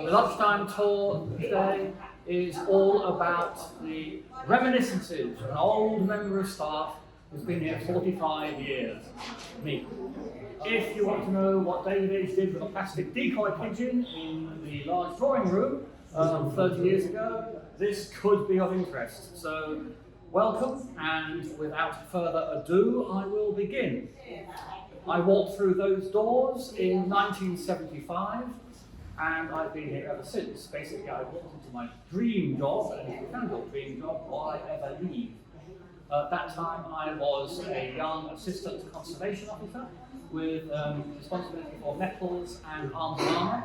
The lunchtime tour today is all about the reminiscences of an old member of staff who's been here 45 years, me. If you want to know what David H did with a plastic decoy pigeon in the large drawing room 30 years ago, this could be of interest. So, welcome, and without further ado, I will begin. I walked through those doors in 1975, and I've been here ever since. Basically, I walked into my dream job, and if you found your dream job, why ever leave? At that time, I was a young assistant conservation officer with responsibility for metals and arms and armour.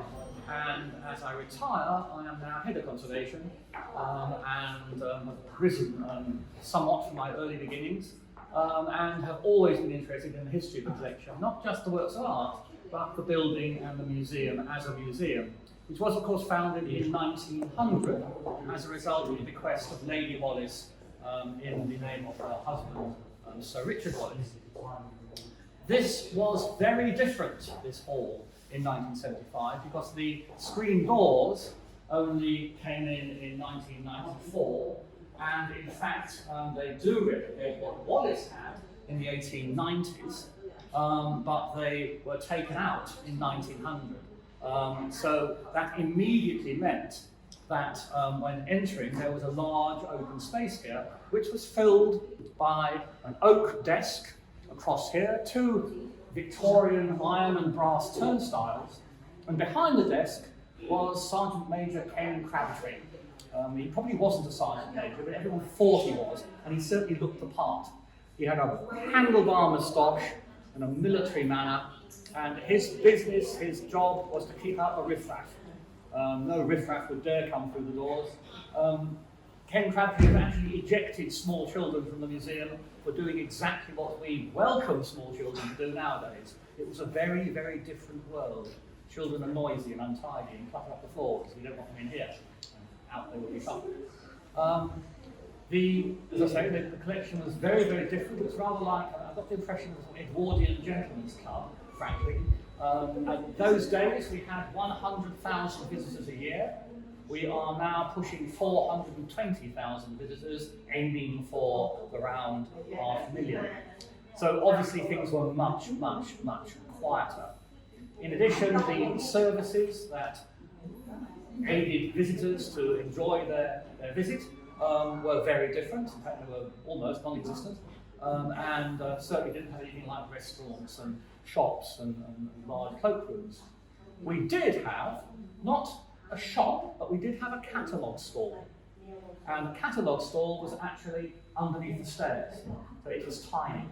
And as I retire, I am now head of conservation and have risen somewhat from my early beginnings and have always been interested in the history of the collection, not just the works of art, but the building and the museum as a museum, which was of course founded in 1900 as a result of the bequest of Lady Wallace in the name of her husband, Sir Richard Wallace. This was very different, this hall, in 1975, because the screen doors only came in 1994, and in fact they do replicate what Wallace had in the 1890s, but they were taken out in 1900. So that immediately meant that when entering there was a large open space here, which was filled by an oak desk across here, two Victorian iron and brass turnstiles, and behind the desk was Sergeant Major Ken Crabtree. He probably wasn't a Sergeant Major, but everyone thought he was, and he certainly looked the part. He had a handlebar moustache and a military manner, and his business, his job, was to keep out the riffraff. No riffraff would dare come through the doors. Ken Crabtree had actually ejected small children from the museum for doing exactly what we welcome small children to do nowadays. It was a very, very different world. Children are noisy and untidy and clutter up the floors. We don't want them in here. Out there would be fun. As I say, the collection was very, very different. It was rather like, I got the impression it was an Edwardian gentleman's club, frankly. In those days, we had 100,000 visitors a year. We are now pushing 420,000 visitors, aiming for around 500,000. So obviously things were much, much, much quieter. In addition, the services that aided visitors to enjoy their visit were very different. In fact, they were almost non-existent, and certainly didn't have anything like restaurants and shops and large cloakrooms. We did have, not a shop, but we did have a catalogue stall. And the catalogue stall was actually underneath the stairs, so it was tiny.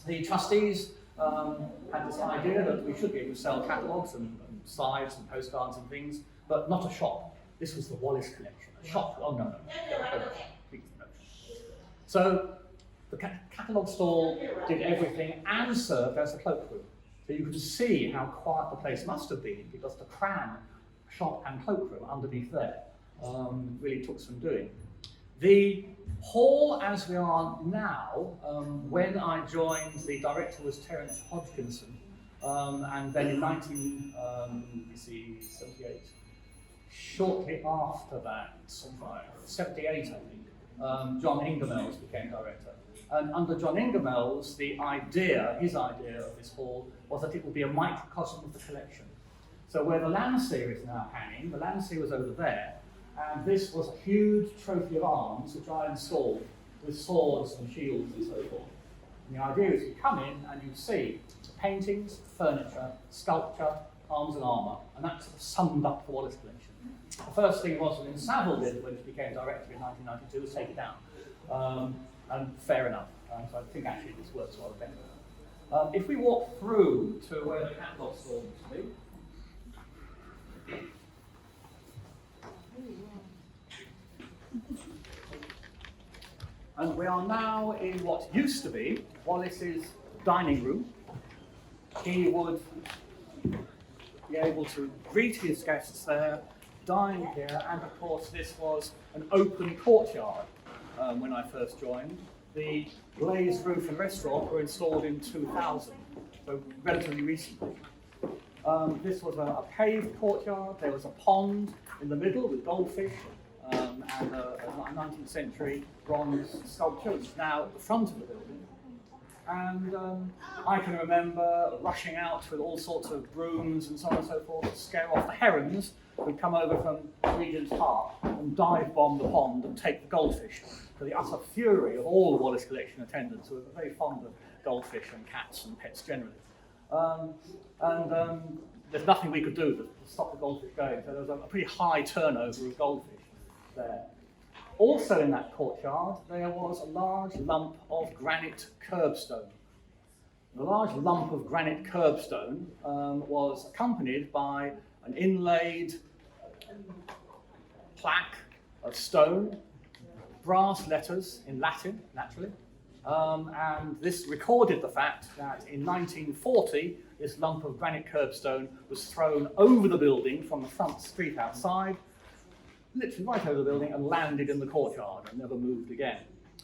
The trustees had this idea that we should be able to sell catalogues and slides and postcards and things, but not a shop. This was the Wallace Collection. A shop? Oh no. Please, no. So the catalogue stall did everything and served as a cloakroom. So you could see how quiet the place must have been, because the cram shop and cloakroom underneath there really took some doing. The hall as we are now, when I joined, the director was Terence Hodgkinson, and then in 1978, shortly after that, 78 I think, John Ingemells became director. And under John Ingemells, his idea of this hall was that it would be a microcosm of the collection. So where the Landseer is now hanging, the Landseer was over there, and this was a huge trophy of arms which I installed with swords and shields and so forth. And the idea is you come in and you see paintings, furniture, sculpture, arms and armour, and that sort of summed up the Wallace collection. The first thing was when Saville did, when he became director in 1992, was take it down. And fair enough. So I think actually this works rather better. If we walk through to where the catalogue store used to be, and we are now in what used to be Wallace's dining room. He would be able to greet his guests there, dine here, and of course this was an open courtyard when I first joined. The glazed roof and restaurant were installed in 2000, so relatively recently. This was a paved courtyard. There was a pond in the middle with goldfish and a 19th century bronze sculpture, which is now at the front of the building. And I can remember rushing out with all sorts of brooms and so on and so forth to scare off the herons who'd come over from Regent's Park and dive bomb the pond and take the goldfish, to the utter fury of all the Wallace Collection attendants, who were very fond of goldfish and cats and pets generally. There's nothing we could do to stop the goldfish going, so there was a pretty high turnover of goldfish there. Also in that courtyard, there was a large lump of granite curbstone. The large lump of granite curbstone was accompanied by an inlaid plaque of stone, brass letters in Latin, naturally, and this recorded the fact that in 1940, this lump of granite curbstone was thrown over the building from the front street outside, literally right over the building, and landed in the courtyard and never moved again.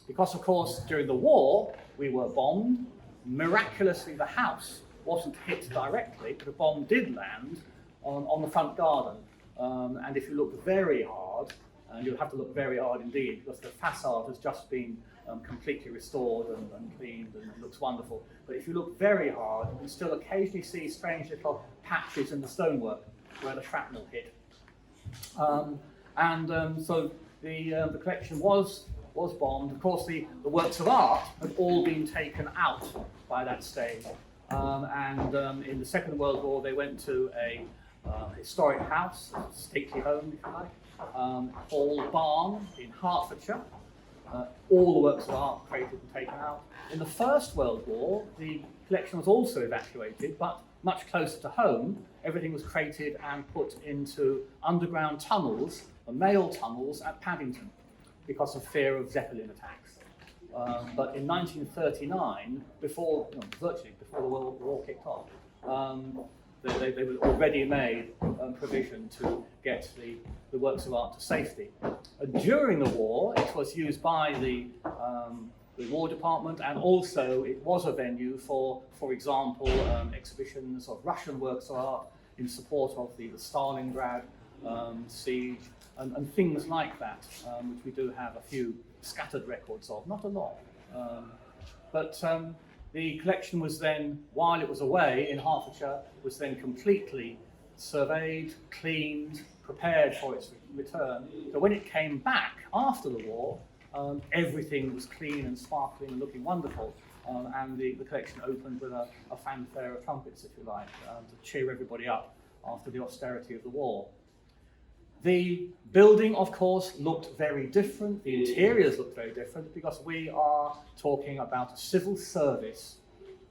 Because, of course, during the war, we were bombed. Miraculously, the house wasn't hit directly, but a bomb did land on the front garden. And if you look very hard, and you'll have to look very hard indeed, because the facade has just been completely restored and cleaned and it looks wonderful. But if you look very hard, you can still occasionally see strange little patches in the stonework where the shrapnel hit. So the collection was bombed. Of course, the works of art had all been taken out by that stage. In the Second World War, they went to a historic house, a stately home, if you like, Hall Barn in Hertfordshire. All the works of art created and taken out. In the First World War, the collection was also evacuated, but much closer to home, everything was created and put into underground tunnels, mail tunnels at Paddington, because of fear of Zeppelin attacks. But in 1939, virtually before the World War kicked off, they were already made provision to get the works of art to safety. During the war, it was used by the War Department, and also it was a venue for example, exhibitions of Russian works of art in support of the Stalingrad siege and things like that, which we do have a few scattered records of, not a lot. The collection was then, while it was away in Hertfordshire, was then completely surveyed, cleaned, prepared for its return. So when it came back after the war, everything was clean and sparkling and looking wonderful. And the collection opened with a fanfare of trumpets, if you like, to cheer everybody up after the austerity of the war. The building, of course, looked very different. The interiors looked very different because we are talking about a civil service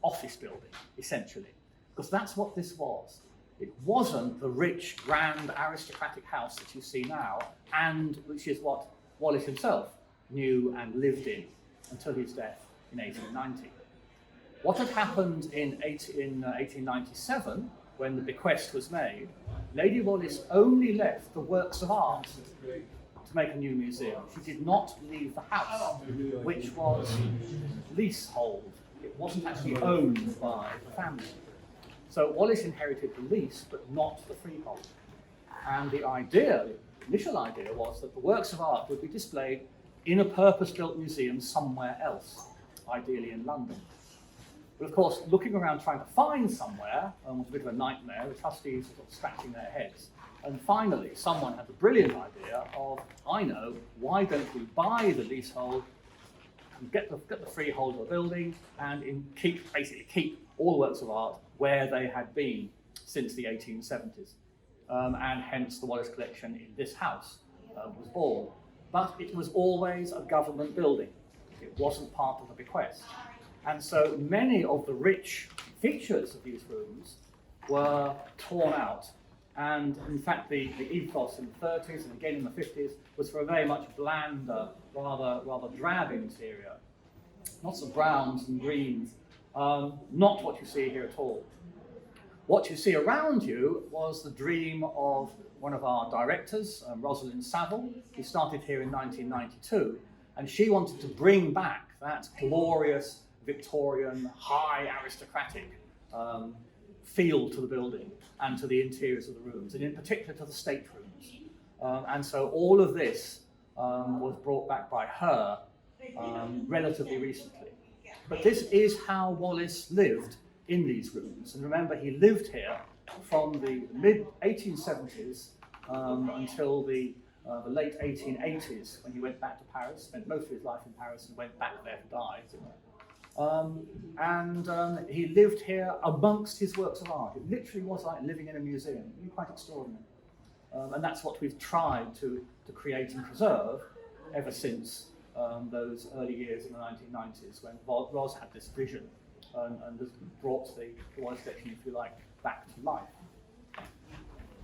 office building, essentially, because that's what this was. It wasn't the rich, grand, aristocratic house that you see now, and which is what Wallace himself knew and lived in until his death in 1890. What had happened in 1897, when the bequest was made, Lady Wallace only left the works of art to make a new museum. She did not leave the house, which was leasehold. It wasn't actually owned by the family. So Wallace inherited the lease, but not the freehold. And the initial idea was that the works of art would be displayed in a purpose-built museum somewhere else, ideally in London. But of course, looking around trying to find somewhere was a bit of a nightmare. The trustees were sort of scratching their heads. And finally, someone had the brilliant idea of, I know, why don't we buy the leasehold and get the freehold of the building and keep all the works of art where they had been since the 1870s. And hence the Wallace Collection in this house was born. But it was always a government building. It wasn't part of the bequest. And so many of the rich features of these rooms were torn out. And in fact, the ethos in the 30s and again in the 50s was for a very much blander, rather drab interior. Lots of browns and greens, not what you see here at all. What you see around you was the dream of one of our directors, Rosalind Saville, who started here in 1992. And she wanted to bring back that glorious Victorian, high aristocratic feel to the building. and to the interiors of the rooms, and in particular to the staterooms. And so all of this was brought back by her relatively recently. But this is how Wallace lived in these rooms. And remember, he lived here from the mid-1870s until the late 1880s, when he went back to Paris, spent most of his life in Paris and went back there to die. He lived here amongst his works of art. It literally was like living in a museum. It was quite extraordinary. And that's what we've tried to create and preserve ever since those early years in the 1990s, when Ros had this vision and has brought the Wallace Collection, if you like, back to life.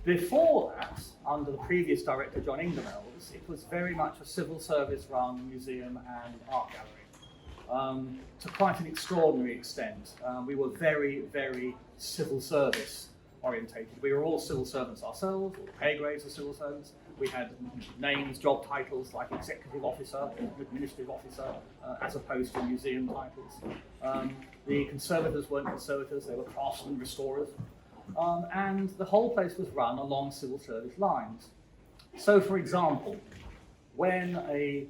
Before that, under the previous director, John Ingermells, it was very much a civil service-run museum and art gallery. To quite an extraordinary extent. We were very, very civil service orientated. We were all civil servants ourselves, all the pay grades of civil servants. We had names, job titles like executive officer, administrative officer, as opposed to museum titles. The conservators weren't conservators, they were craftsmen, restorers. And the whole place was run along civil service lines. So, for example, when a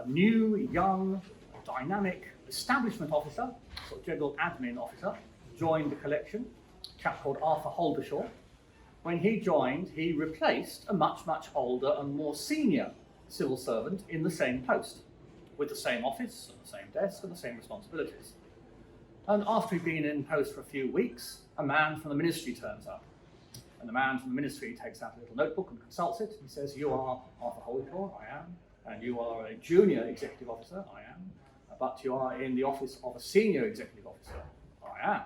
new, young, dynamic establishment officer, sort of general admin officer, joined the collection, a chap called Arthur Holdershaw. When he joined, he replaced a much, much older and more senior civil servant in the same post, with the same office, and the same desk, and the same responsibilities. And after he'd been in post for a few weeks, a man from the ministry turns up. And the man from the ministry takes out a little notebook and consults it. He says, "You are Arthur Holdershaw," "I am," "and you are a junior executive officer," "I am," "but you are in the office of a senior executive officer," "I am,"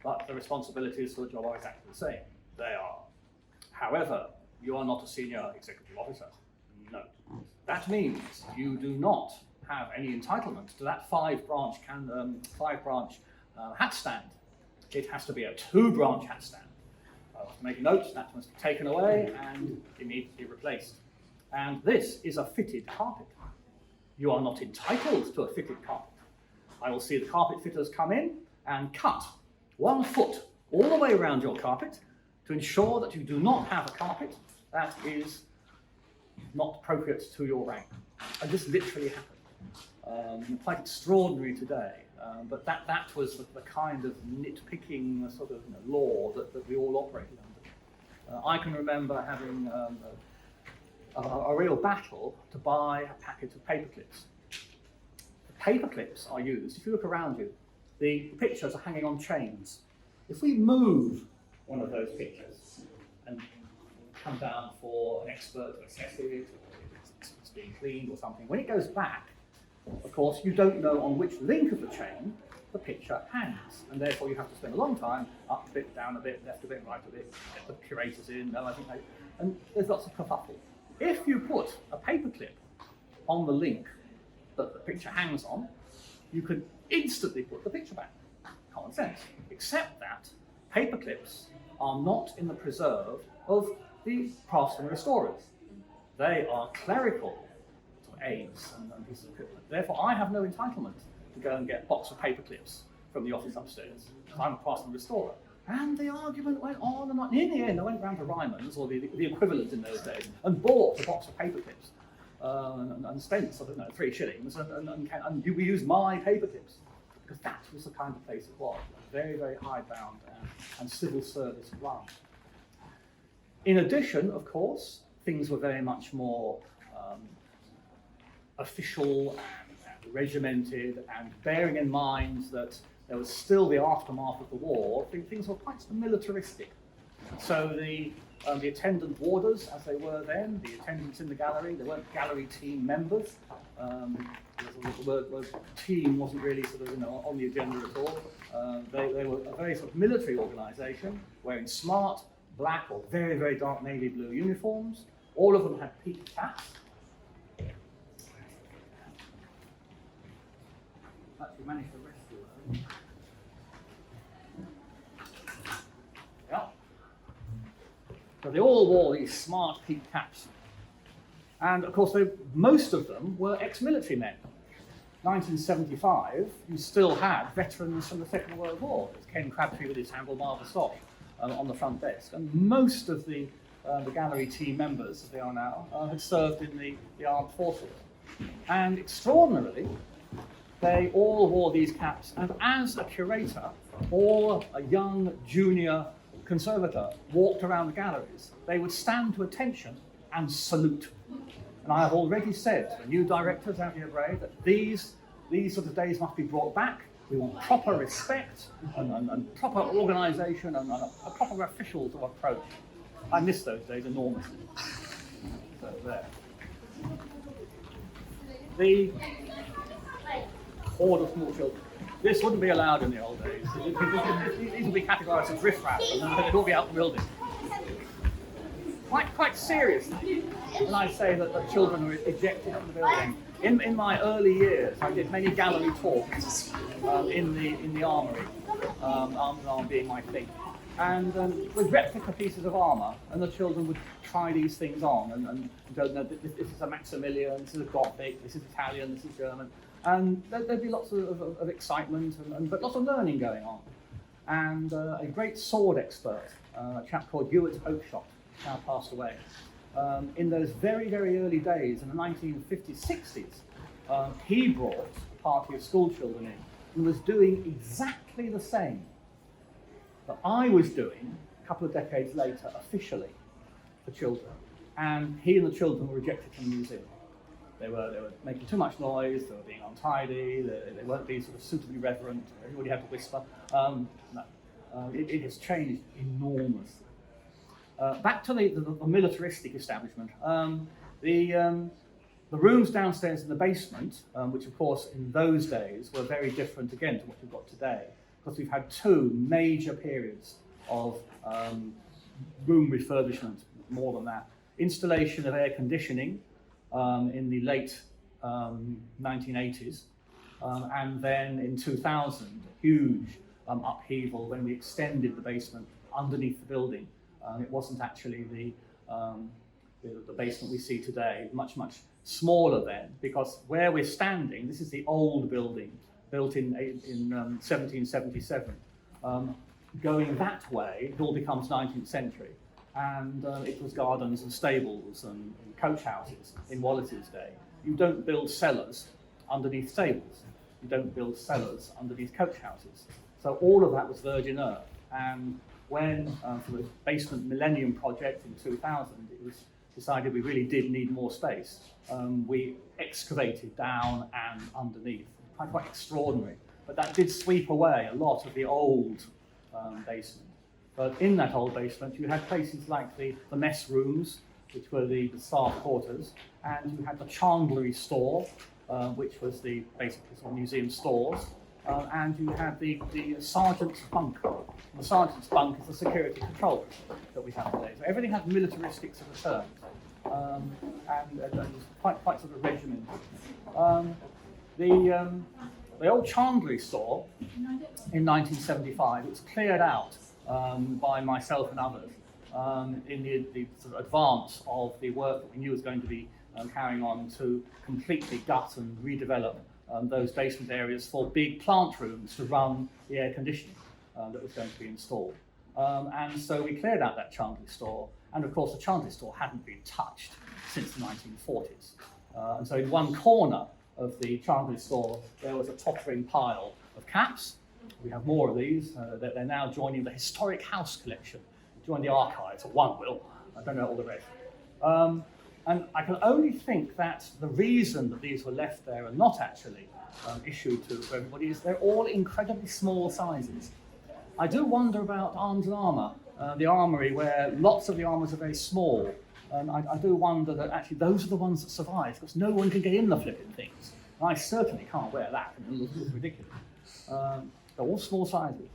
"but the responsibilities for the job are exactly the same." "They are. However, you are not a senior executive officer." "No." "That means you do not have any entitlement to that five-branch hat stand. It has to be a two-branch hat stand." I'll have to make a note, that must be taken away and immediately replaced. "And this is a fitted carpet. You are not entitled to a fitted carpet. I will see the carpet fitters come in and cut 1 foot all the way around your carpet to ensure that you do not have a carpet that is not appropriate to your rank." And this literally happened. Quite extraordinary today, but that was the kind of nitpicking sort of law that we all operated under. I can remember having a real battle to buy a packet of paper clips. The paper clips are used, if you look around you, the pictures are hanging on chains. If we move one of those pictures and come down for an expert to assess it, or it's being cleaned or something, when it goes back, of course, you don't know on which link of the chain the picture hangs, and therefore you have to spend a long time, up a bit, down a bit, left a bit, right a bit, get the curators in, and there's lots of kerfuffle. If you put a paperclip on the link that the picture hangs on, you can instantly put the picture back. Common sense. Except that paperclips are not in the preserve of the craftsmen restorers. They are clerical aids and pieces of equipment. Therefore, I have no entitlement to go and get a box of paper clips from the office upstairs, because I'm a craftsman restorer. And the argument went on and on. In the end, I went round to Ryman's, or the equivalent in those days, and bought a box of paper clips and spent sort of 3 shillings, and we used my paper clips, because that was the kind of place it was. Very, very hidebound and civil service run. In addition, of course, things were very much more official and regimented, and bearing in mind that there was still the aftermath of the war, things were quite militaristic. So the attendant warders, as they were then, the attendants in the gallery, they weren't gallery team members. The word team wasn't really sort of on the agenda at all. They were a very sort of military organisation, wearing smart black or very, very dark navy blue uniforms. All of them had peaked caps. Actually managed to rescue her. Yeah. So they all wore these smart peaked caps. And of course, most of them were ex-military men. 1975, you still had veterans from the Second World War. There's Ken Crabtree with his Handel Marble stock. on the front desk. And most of the gallery team members, as they are now, had served in the armed forces. And extraordinarily, they all wore these caps, and as a curator or a young junior conservator walked around the galleries, they would stand to attention and salute. And I have already said to the new directors out here, Bray, that these sort of days must be brought back. We want proper respect and proper organisation and a proper official to approach. I miss those days enormously. So there. The horde of small children. This wouldn't be allowed in the old days. These would be categorised as riffraff, and they'd all be out in the building. Quite seriously, when I say that the children were ejected from the building. In my early years, I did many gallery talks in the armory, arms and arm being my thing, and with replica pieces of armour, and the children would try these things on and go, no, this is a Maximilian, this is a Gothic, this is Italian, this is German, and there'd be lots of excitement but lots of learning going on. And a great sword expert, a chap called Hewitt Oakeshott, now passed away. In those very, very early days, in the 1950s, 60s, he brought a party of school children in and was doing exactly the same that I was doing a couple of decades later, officially, for children. And he and the children were rejected from the museum. They were making too much noise, they were being untidy, they weren't being sort of suitably reverent, everybody had to whisper. No, it has changed enormously. Back to the militaristic establishment. The rooms downstairs in the basement, which of course in those days were very different again to what we've got today, because we've had two major periods of room refurbishment, more than that. Installation of air conditioning in the late 1980s, and then in 2000, huge upheaval when we extended the basement underneath the building. It wasn't actually the basement we see today, much smaller then, because where we're standing, this is the old building, built in 1777. Going that way, it all becomes 19th century, and it was gardens and stables and coach houses in Wallace's day. You don't build cellars underneath stables. You don't build cellars underneath coach houses. So all of that was virgin earth, and when, for the basement millennium project in 2000, it was decided we really did need more space. We excavated down and underneath. Quite extraordinary. But that did sweep away a lot of the old basement. But in that old basement, you had places like the mess rooms, which were the staff quarters, and you had the chandlery store, which was basically sort of museum stores. And you had the sergeant's bunk. The sergeant's bunk is the security control that we have today. So everything had militaristic sort of terms, and it was quite sort of regimented. The old chandlery store in 1975, it was cleared out by myself and others in the sort of advance of the work that we knew was going to be carrying on to completely gut and redevelop those basement areas for big plant rooms to run the air conditioning that was going to be installed. And so we cleared out that chandlery store, and of course the chandlery store hadn't been touched since the 1940s. And so in one corner of the chandlery store there was a tottering pile of caps. We have more of these. They're now joining the Historic House Collection. Join the archives, or one will. I don't know all the rest. And I can only think that the reason that these were left there and not actually issued to everybody is they're all incredibly small sizes. I do wonder about arms and armour, the armory, where lots of the armours are very small. I do wonder that actually those are the ones that survive, because no one can get in the flipping things. I certainly can't wear that. It looks ridiculous. They're all small sizes.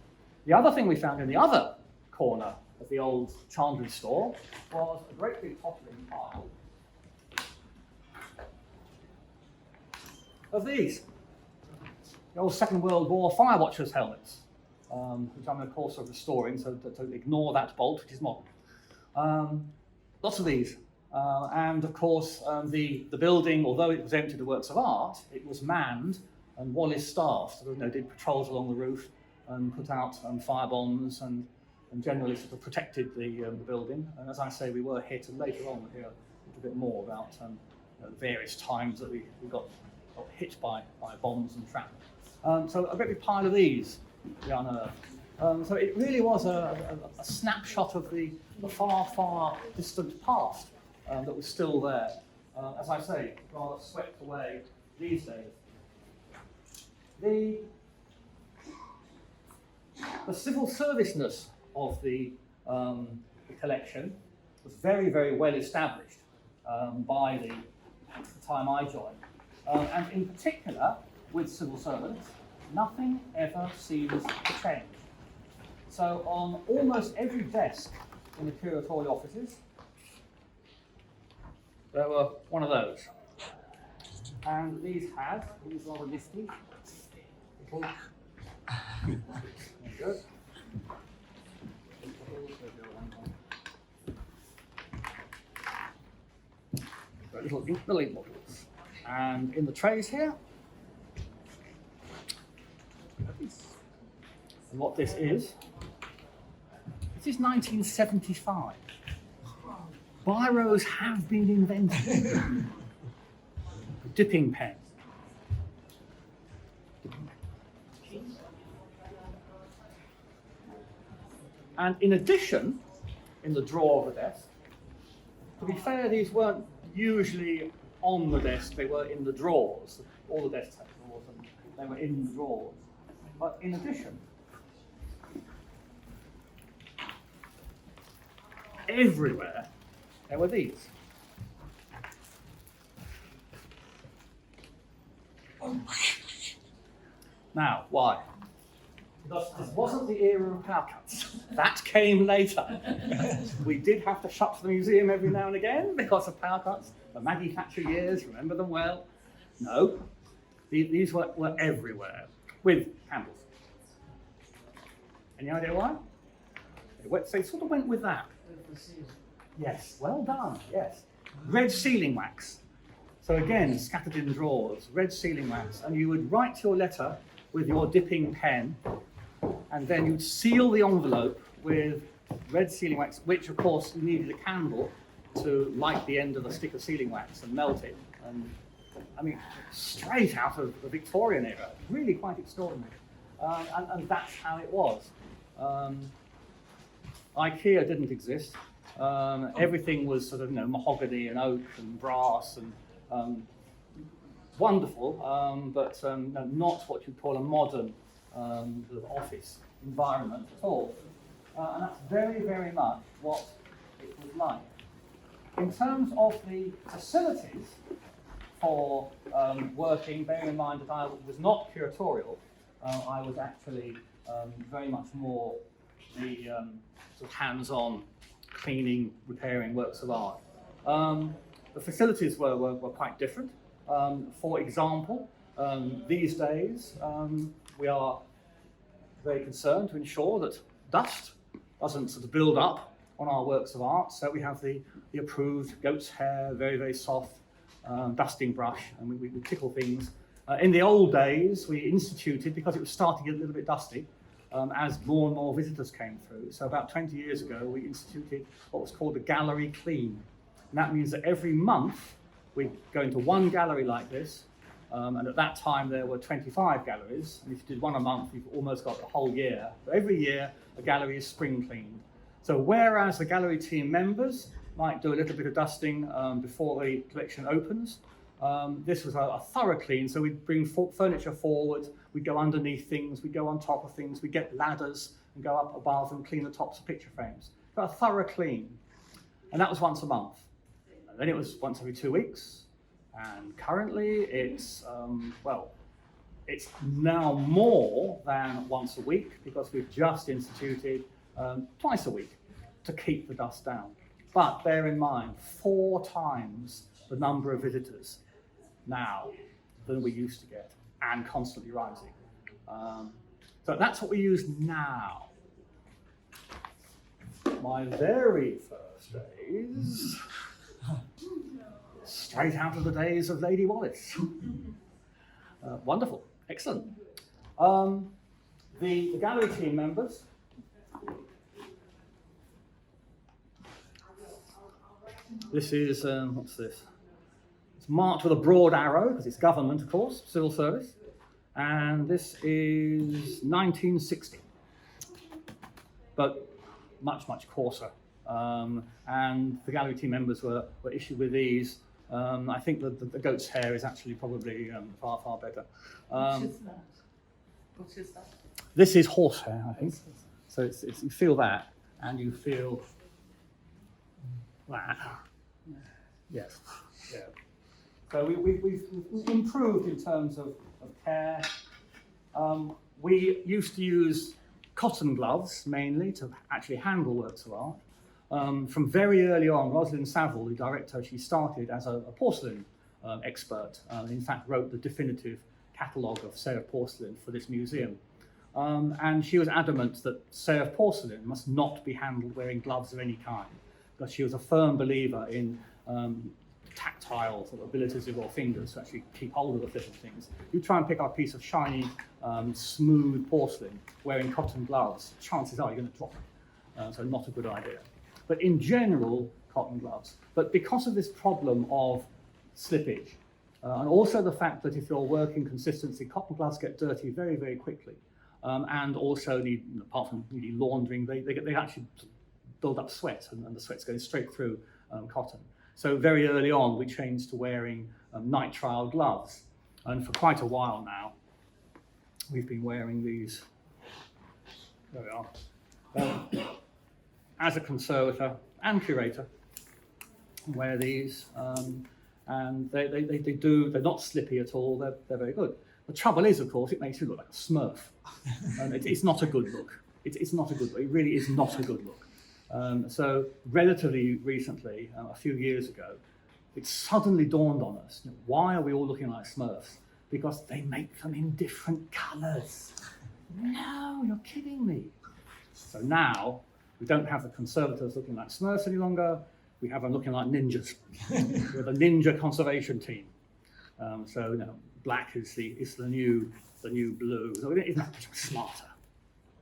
The other thing we found in the other corner of the old chandlery store was a great big toppling pile of these. The old Second World War fire watchers' helmets, which I'm in the course of restoring, so to ignore that bolt, which is modern. Lots of these. And of course, the building, although it was empty of works of art, it was manned, and Wallace staff did patrols along the roof and put out fire bombs and and generally sort of protected the building. And as I say, we were hit, and later on we'll hear a little bit more about the various times that we got hit by bombs and shrapnel. So a big pile of these we unearthed. So it really was a snapshot of the far, far distant past that was still there. As I say, rather swept away these days. The civil serviceness of the collection was very, very well established by the time I joined. And in particular, with civil servants, nothing ever seems to change. So on almost every desk in the curatorial offices, there were one of those. And these rather nifty little. There you go. Little ink bottles. And in the trays here, and what this is 1975. Biros have been invented. Dipping pen. And in addition, in the drawer of the desk, to be fair, these weren't usually on the desk, they were in the drawers. All the desks had drawers, and they were in the drawers. But in addition, everywhere there were these. Now, why? Because this wasn't the era of power cuts. That came later. We did have to shut the museum every now and again because of power cuts. The Maggie Thatcher years, remember them well? No, these were everywhere, with candles. Any idea why? They sort of went with that. Yes, well done, yes. Red sealing wax. So again, scattered in drawers, red sealing wax. And you would write your letter with your dipping pen, and then you'd seal the envelope with red sealing wax, which of course you needed a candle to light the end of the stick of sealing wax and melt it. And I mean, straight out of the Victorian era, really quite extraordinary. And that's how it was. IKEA didn't exist. Everything was sort of mahogany and oak and brass and wonderful, but not what you'd call a modern sort of office environment at all. And that's very, very much what it was like. In terms of the facilities for working, bearing in mind that I was not curatorial, I was actually very much more the sort of hands-on cleaning, repairing works of art. The facilities were quite different. For example, these days we are very concerned to ensure that dust doesn't sort of build up on our works of art. So we have the approved goat's hair, very, very soft dusting brush, and we tickle things. In the old days, we instituted, because it was starting to get a little bit dusty, as more and more visitors came through. So about 20 years ago, we instituted what was called a gallery clean. And that means that every month, we'd go into one gallery like this, and at that time there were 25 galleries, and if you did one a month, you've almost got the whole year. So every year, a gallery is spring cleaned. So whereas the gallery team members might do a little bit of dusting before the collection opens, this was a thorough clean. So we'd bring furniture forward, we'd go underneath things, we'd go on top of things, we'd get ladders and go up above and clean the tops of picture frames. So a thorough clean. And that was once a month. And then it was once every 2 weeks. And currently it's, it's now more than once a week, because we've just instituted twice a week to keep the dust down. But bear in mind, 4 times the number of visitors now than we used to get, and constantly rising. So that's what we use now. My very first days, straight out of the days of Lady Wallace. Wonderful, excellent. The gallery team members This is, what's this? It's marked with a broad arrow, because it's government, of course, civil service. And this is 1960. But much, much coarser. And the gallery team members were issued with these. I think that the goat's hair is actually probably far, far better. What is that? This is horsehair, I think. So it's, you feel that, and you feel that. Yes. Yeah. So we've improved in terms of care. We used to use cotton gloves mainly to actually handle works of art. From very early on, Rosalind Saville, the director, she started as a porcelain expert. In fact, wrote the definitive catalogue of Sèvres porcelain for this museum. And she was adamant that Sèvres porcelain must not be handled wearing gloves of any kind, because she was a firm believer in tactile sort of abilities of your fingers to actually keep hold of the different things. You try and pick up a piece of shiny, smooth porcelain wearing cotton gloves, chances are you're going to drop it. So not a good idea. But in general, cotton gloves. But because of this problem of slippage, and also the fact that if you're working consistency, cotton gloves get dirty very, very quickly. And also need, apart from needing laundering, they actually build up sweat, and the sweat's going straight through cotton. So very early on, we changed to wearing nitrile gloves. And for quite a while now, we've been wearing these. There we are. As a conservator and curator, wear these. And they're not slippy at all, they're very good. The trouble is, of course, it makes you look like a Smurf. And it's not a good look. It's not a good look. It really is not a good look. So relatively recently, a few years ago, it suddenly dawned on us, why are we all looking like Smurfs? Because they make them in different colours. No, you're kidding me. So now, we don't have the conservators looking like Smurfs any longer. We have them looking like ninjas. We're the ninja conservation team. Black is the new blue. So it's not smarter.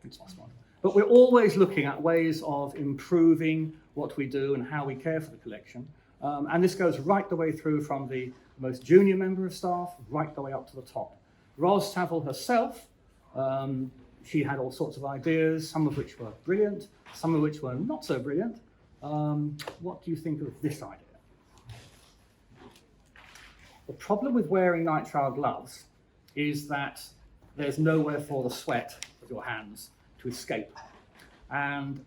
It's not smarter. But we're always looking at ways of improving what we do and how we care for the collection. And this goes right the way through from the most junior member of staff right the way up to the top. Ros Saville herself, she had all sorts of ideas, some of which were brilliant, some of which were not so brilliant. What do you think of this idea? The problem with wearing nitrile gloves is that there's nowhere for the sweat of your hands to escape. And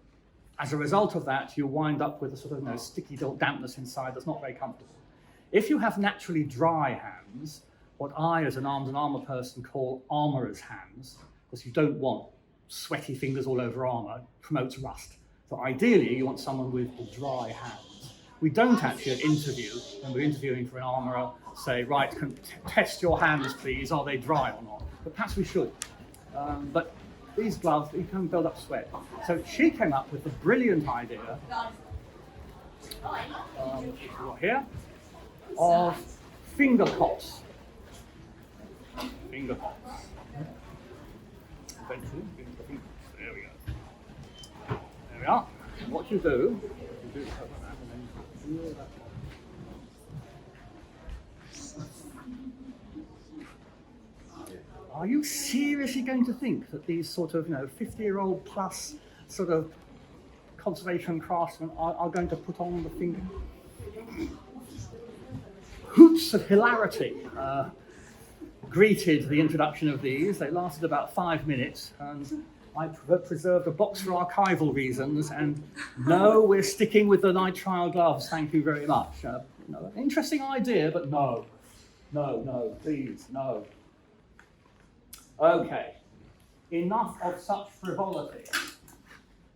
as a result of that, you wind up with a sort of sticky dampness inside that's not very comfortable. If you have naturally dry hands, what I, as an arms and armour person, call armourer's hands, because you don't want sweaty fingers all over armour, promotes rust. So ideally, you want someone with dry hands. We don't actually at interview, when we're interviewing for an armourer, say, right, test your hands, please, are they dry or not? But perhaps we should. But these gloves, you can build up sweat. So she came up with the brilliant idea, here, of finger cots. Finger cots. Eventually, there we go. There we are. What you do something like that, and then you feel that. Are you seriously going to think that these sort of 50-year-old plus sort of conservation craftsmen are going to put on the finger? Hoots of hilarity greeted the introduction of these. They lasted about 5 minutes, and I preserved a box for archival reasons, and no, we're sticking with the nitrile gloves, thank you very much. Interesting idea, but no, please, no. Okay, enough of such frivolity.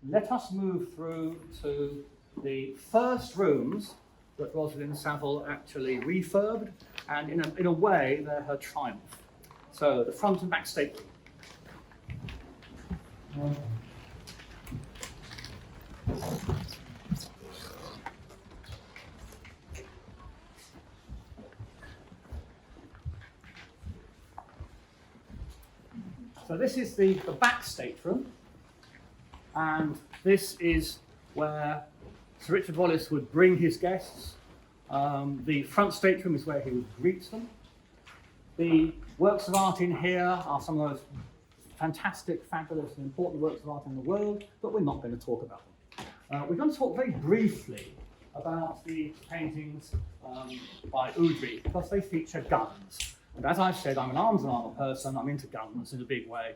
Let us move through to the first rooms that Rosalind Saville actually refurbed, and in a way, they're her triumph. So the front and back stateroom. So this is the back stateroom, and this is where Sir Richard Wallace would bring his guests. The front stateroom is where he would greet them. The works of art in here are some of those fantastic, fabulous, and important works of art in the world, but we're not going to talk about them. We're going to talk very briefly about the paintings by Udry, because they feature guns. And as I've said, I'm an arms and armour person, I'm into guns in a big way.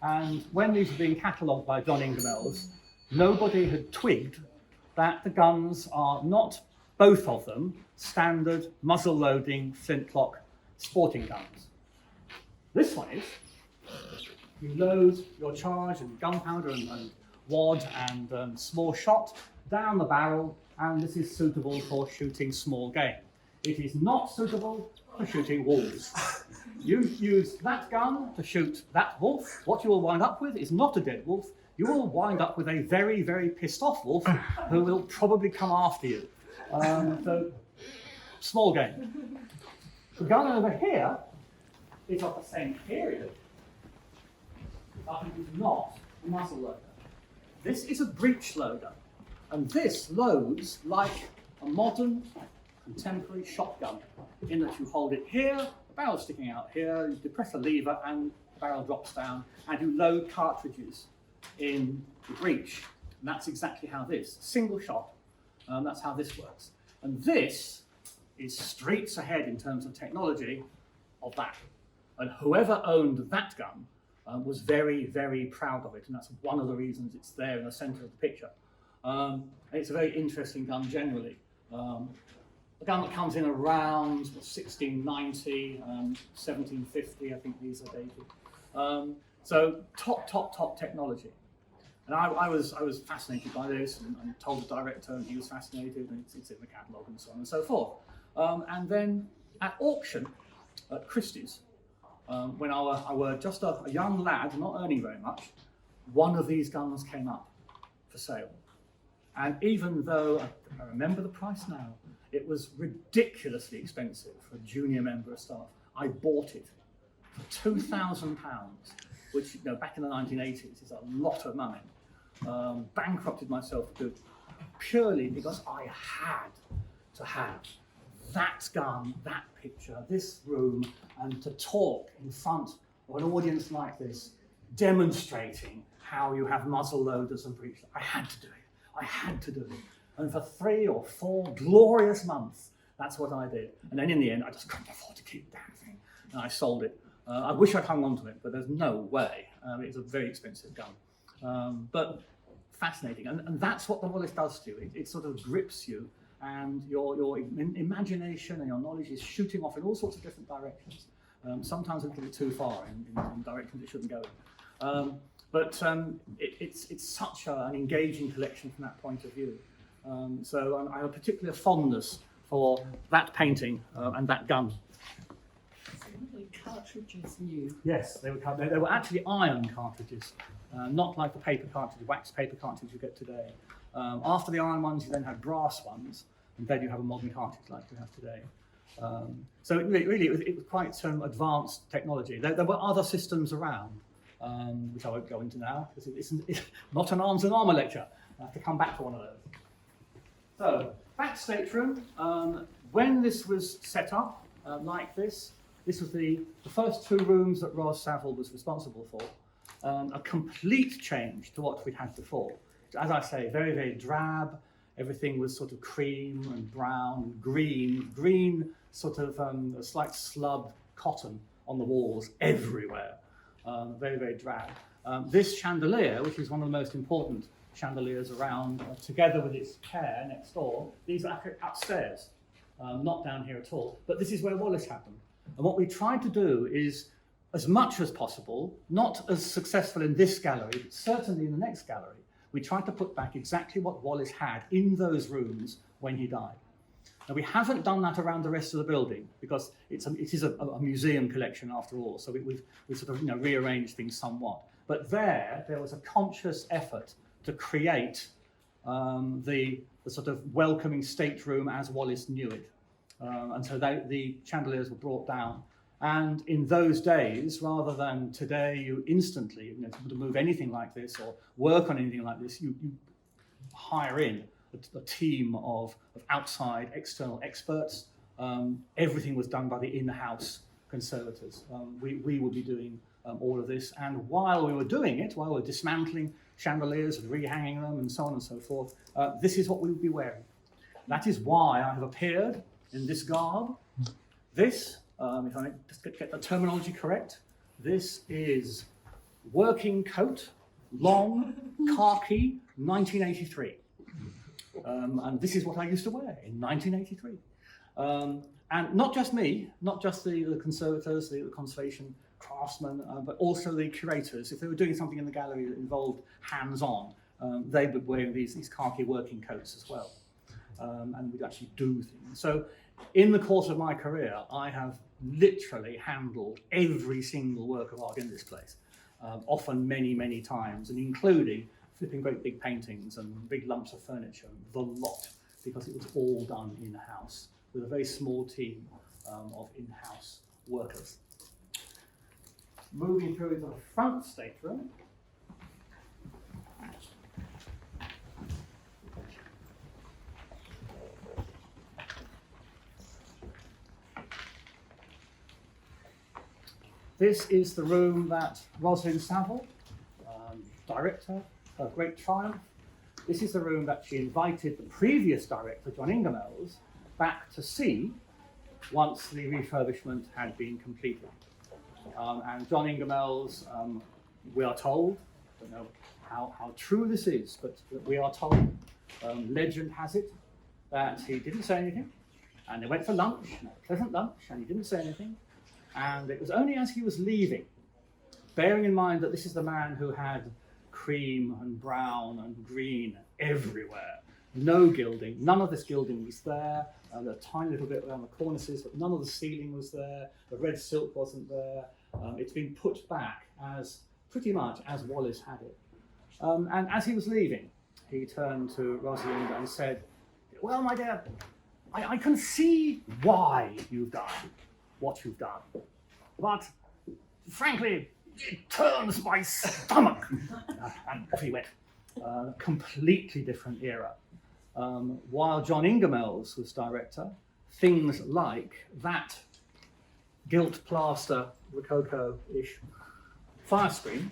And when these were being catalogued by John Ingemells, nobody had twigged that the guns are not, both of them, standard muzzle-loading flintlock sporting guns. This one is. You load your charge and gunpowder and wad and small shot down the barrel, and this is suitable for shooting small game. It is not suitable for shooting wolves. You use that gun to shoot that wolf. What you will wind up with is not a dead wolf. You will wind up with a very, very pissed off wolf who will probably come after you. So, small game. The gun over here is of the same period, but it is not a muzzle loader. This is a breech loader, and this loads like a modern, contemporary shotgun, in that you hold it here, the barrel sticking out here, you depress a lever and the barrel drops down, and you load cartridges in the breech. And that's exactly how this, single shot, that's how this works. And this is streets ahead in terms of technology of that. And whoever owned that gun was very, very proud of it, and that's one of the reasons it's there in the centre of the picture. It's a very interesting gun generally. A gun that comes in around 1690, 1750, I think these are dated. So top technology. And I was fascinated by this, and told the director, and he was fascinated, and it's in the catalogue and so on and so forth. And then at auction at Christie's, when I were just a young lad, not earning very much, one of these guns came up for sale. And even though I remember the price now, it was ridiculously expensive for a junior member of staff. I bought it for £2,000, which back in the 1980s is a lot of money. Bankrupted myself to purely because I had to have that gun, that picture, this room, and to talk in front of an audience like this, demonstrating how you have muzzle loaders and breech. I had to do it. I had to do it. And for 3 or 4 glorious months, that's what I did. And then in the end, I just couldn't afford to keep that thing. And I sold it. I wish I'd hung on to it, but there's no way. It's a very expensive gun. But fascinating. And that's what the Wallace does to you. It sort of grips you, and your imagination and your knowledge is shooting off in all sorts of different directions. Sometimes a little bit too far in directions it shouldn't go in. But it's such an engaging collection from that point of view. So I have a particular fondness for that painting and that gun. So were the cartridges new? Yes, they were actually iron cartridges, not like the paper cartridge, wax paper cartridge you get today. After the iron ones, you then had brass ones, and then you have a modern cartridge like we have today. So it was quite advanced technology. There were other systems around, which I won't go into now, because it's not an arms and armour lecture. I have to come back to one of those. So, back stateroom. When this was set up like this was the first 2 rooms that Ros Saville was responsible for. A complete change to what we'd had before. As I say, very, very drab. Everything was sort of cream and brown and green sort of a slight slub cotton on the walls everywhere. Very, very drab. This chandelier, which is one of the most important chandeliers around, together with its pair next door, these are upstairs, not down here at all. But this is where Wallace had them. And what we tried to do is, as much as possible, not as successful in this gallery, but certainly in the next gallery, we tried to put back exactly what Wallace had in those rooms when he died. Now, we haven't done that around the rest of the building because it is a museum collection after all, so we sort of rearranged things somewhat. But there was a conscious effort to create the sort of welcoming stateroom as Wallace knew it. And so the chandeliers were brought down. And in those days, rather than today, you instantly, to move anything like this or work on anything like this, you hire in a team of outside external experts. Everything was done by the in-house conservators. We would be doing all of this, and while we were doing it, while we were dismantling chandeliers and rehanging them and so on and so forth, this is what we would be wearing. That is why I have appeared in this garb. This, if I just get the terminology correct, this is working coat, long, khaki, 1983. And this is what I used to wear in 1983. And not just me, not just the conservators, the conservation craftsmen, but also the curators. If they were doing something in the gallery that involved hands-on, they would wear these khaki working coats as well. And we'd actually do things. So in the course of my career, I have literally handled every single work of art in this place, often many, many times, and including flipping great big paintings and big lumps of furniture, the lot, because it was all done in-house with a very small team of in-house workers. Moving through into the front stateroom. This is the room that Rosalind Saville, director of Great Triumph, this is the room that she invited the previous director, John Ingermells, back to see once the refurbishment had been completed. And John Ingermells, we are told, I don't know how true this is, but we are told, legend has it, that he didn't say anything, and they went for lunch, a pleasant lunch, and he didn't say anything. And it was only as he was leaving, bearing in mind that this is the man who had cream and brown and green everywhere, no gilding, none of this gilding was there, a tiny little bit around the cornices, but none of the ceiling was there, the red silk wasn't there. It's been put back as pretty much as Wallace had it. And as he was leaving, he turned to Rosalind and said, "Well, my dear, I can see why you've done what you've done, but frankly, it turns my stomach." And off he went. Completely different era. While John Ingermells was director, things like that gilt plaster, Rococo-ish fire screen,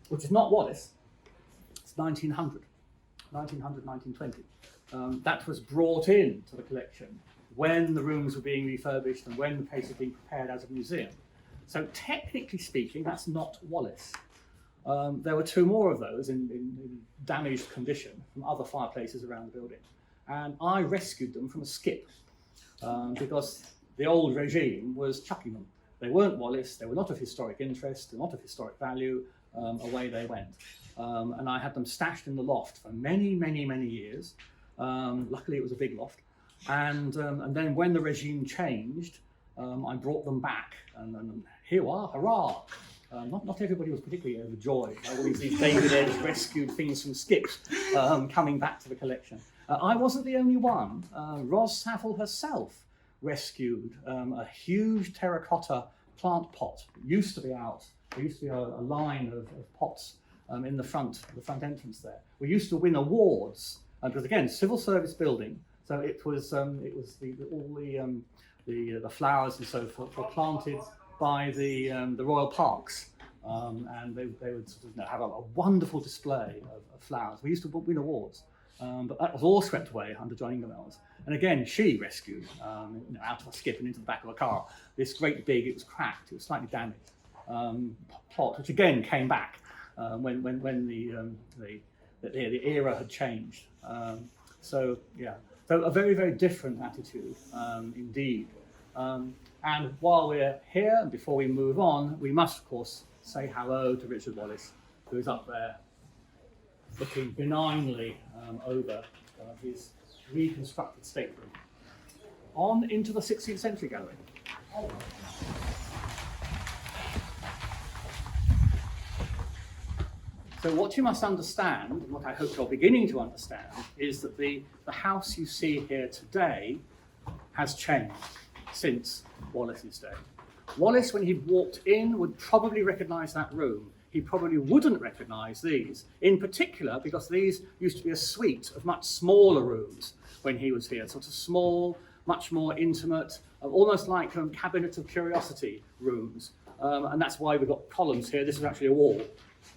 which is not Wallace, it's 1900, 1920. That was brought in to the collection when the rooms were being refurbished and when the place was being prepared as a museum. So technically speaking, that's not Wallace. There were two more of those in damaged condition from other fireplaces around the building. And I rescued them from a skip because the old regime was chucking them. They weren't Wallace, they were not of historic interest, they're not of historic value, away they went. And I had them stashed in the loft for many, many, many years. Luckily it was a big loft. And then when the regime changed, I brought them back, and here we are, hurrah! Not everybody was particularly overjoyed by all these David Edge rescued things from skips coming back to the collection. I wasn't the only one. Ros Saville herself rescued a huge terracotta plant pot. It used to be out. There used to be a line of pots in the front entrance there. We used to win awards because again, civil service building. So it was all the flowers and so forth were planted by the royal parks, and they would sort of have a wonderful display of flowers. We used to win awards, but that was all swept away under John Ingermells. And again, she rescued out of a skip and into the back of a car this great big, it was cracked, it was slightly damaged pot, which again came back when the era had changed. So a very, very different attitude indeed. And while we're here, and before we move on, we must, of course, say hello to Richard Wallace, who is up there looking benignly over his reconstructed stateroom. On into the 16th century gallery. So what you must understand, and what I hope you're beginning to understand, is that the house you see here today has changed since Wallace's day. Wallace, when he walked in, would probably recognise that room. he probably wouldn't recognise these, in particular because these used to be a suite of much smaller rooms when he was here, sort of small, much more intimate, almost like cabinet of curiosity rooms. And that's why we've got columns here. This is actually a wall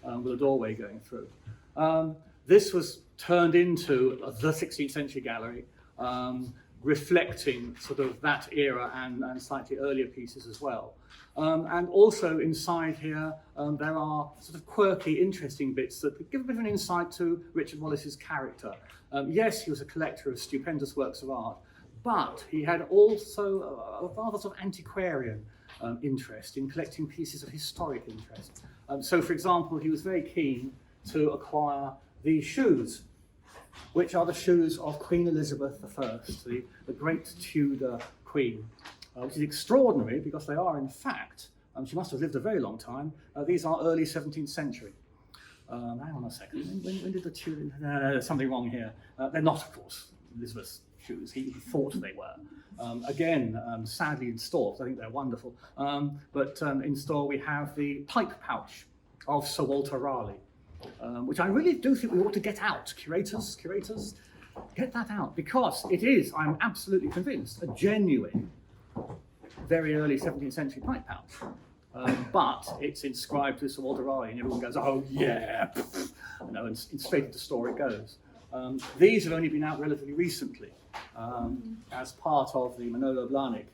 with a doorway going through. This was turned into the 16th century gallery, reflecting sort of that era and slightly earlier pieces as well. And also inside here, there are sort of quirky, interesting bits that give a bit of an insight to Richard Wallace's character. Yes, he was a collector of stupendous works of art, but he had also a rather sort of antiquarian interest in collecting pieces of historic interest. So, for example, he was very keen to acquire these shoes, which are the shoes of Queen Elizabeth I, the great Tudor queen, which is extraordinary because they are, in fact, she must have lived a very long time. These are early 17th century. Hang on a second, when did the Tudor... No, there's something wrong here. They're not, of course, Elizabeth's shoes. He thought they were. Again, sadly in stores, I think they're wonderful. But in store we have the pipe pouch of Sir Walter Raleigh, which I really do think we ought to get out. Curators, get that out, because it is, I'm absolutely convinced, a genuine, very early 17th century pipe pouch. But it's inscribed to Sir Walter Raleigh, and everyone goes, oh yeah, you know, and straight into store it goes. These have only been out relatively recently, as part of the Manolo Blahnik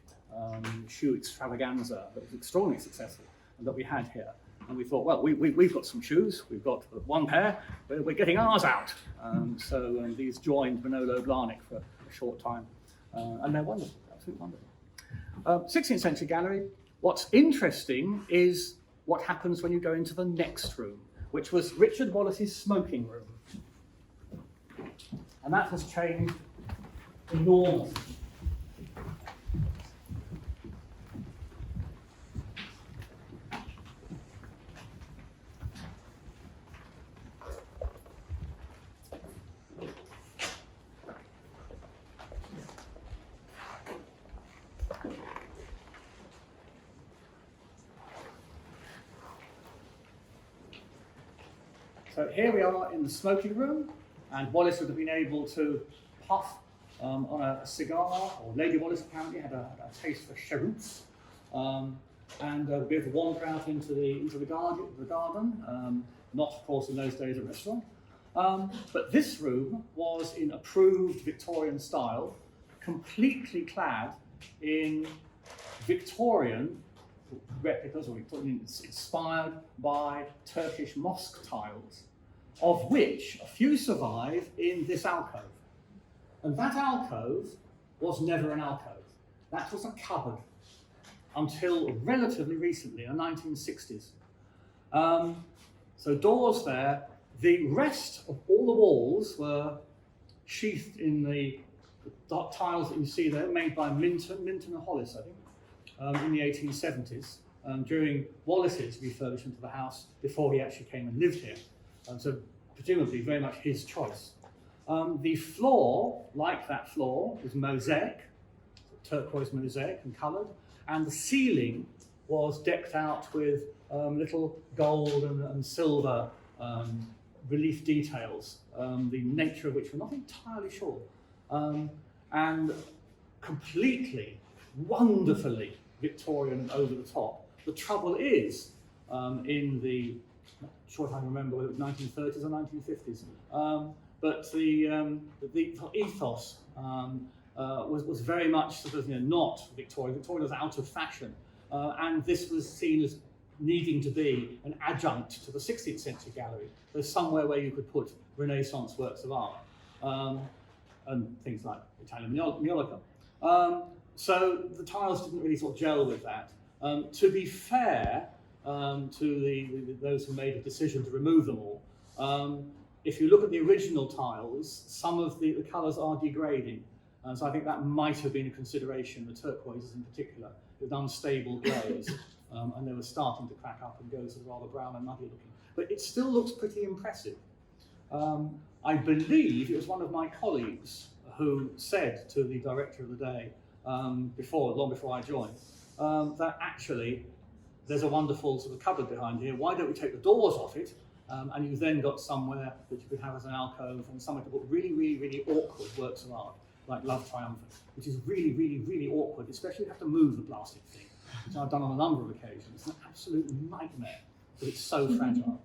shoe extravaganza that was extraordinarily successful and that we had here. And we thought, well, we've got some shoes, we've got one pair, we're getting ours out. So these joined Manolo Blahnik for a short time, and they're wonderful, absolutely wonderful. 16th century gallery. What's interesting is what happens when you go into the next room, which was Richard Wallace's smoking room. And that has changed enormously. So here we are in the smoking room, and Wallace would have been able to puff on a cigar, or Lady Wallace apparently had a taste for cheroots, and be able to wander out into the garden. Not, of course, in those days a restaurant. But this room was in approved Victorian style, completely clad in Victorian replicas, or inspired by Turkish mosque tiles, of which a few survive in this alcove. And that alcove was never an alcove. That was a cupboard until relatively recently, in the 1960s. So doors there. The rest of all the walls were sheathed in the tiles that you see there, made by Minton and Hollis, I think. In the 1870s, during Wallace's refurbishment of the house before he actually came and lived here. So presumably very much his choice. The floor, like that floor, was mosaic, turquoise mosaic and coloured, and the ceiling was decked out with little gold and silver relief details, the nature of which we're not entirely sure, and completely, wonderfully Victorian and over the top. The trouble is, in the, not sure if I can remember whether it was 1930s or 1950s, but the ethos was very much sort of, not Victorian. Victorian was out of fashion, and this was seen as needing to be an adjunct to the 16th century gallery. There's somewhere where you could put Renaissance works of art, and things like Italian Neolithic. So the tiles didn't really sort of gel with that. To be fair to those who made a decision to remove them all, if you look at the original tiles, some of the colours are degrading. So I think that might have been a consideration, the turquoises in particular, with unstable glaze. And they were starting to crack up and go sort of rather brown and muddy looking. But it still looks pretty impressive. I believe it was one of my colleagues who said to the director of the day, long before I joined, that actually there's a wonderful sort of cupboard behind here. Why don't we take the doors off it? And you've then got somewhere that you could have as an alcove and somewhere to put really, really, really awkward works of art, like Love Triumphant, which is really, really, really awkward, especially if you have to move the plastic thing, which I've done on a number of occasions. It's an absolute nightmare, but it's so fragile.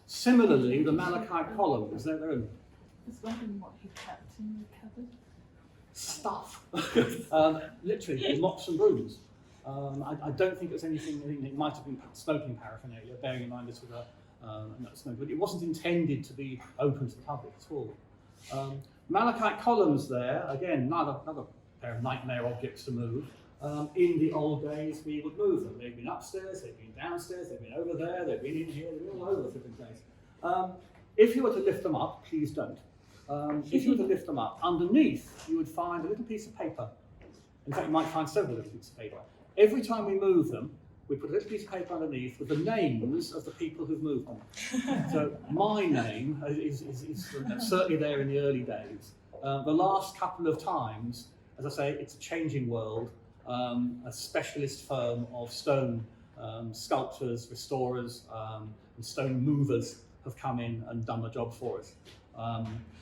Similarly, the malachite columns, they're their own I was wondering what he kept in the cupboard. stuff. Literally, mops and brooms. I don't think it was anything, it might have been smoking paraphernalia, bearing in mind this was not smoke, but it wasn't intended to be open to the public at all. Malachite columns there, again, another pair of nightmare objects to move. In the old days, we would move them. They've been upstairs, they've been downstairs, they've been over there, they've been in here, they've been all over the flipping place. If you were to lift them up, please don't. If you were to lift them up, underneath you would find a little piece of paper. In fact, you might find several little pieces of paper. Every time we move them, we put a little piece of paper underneath with the names of the people who've moved them. So my name is certainly there in the early days. The last couple of times, as I say, it's a changing world. A specialist firm of stone sculptors, restorers, and stone movers have come in and done the job for us.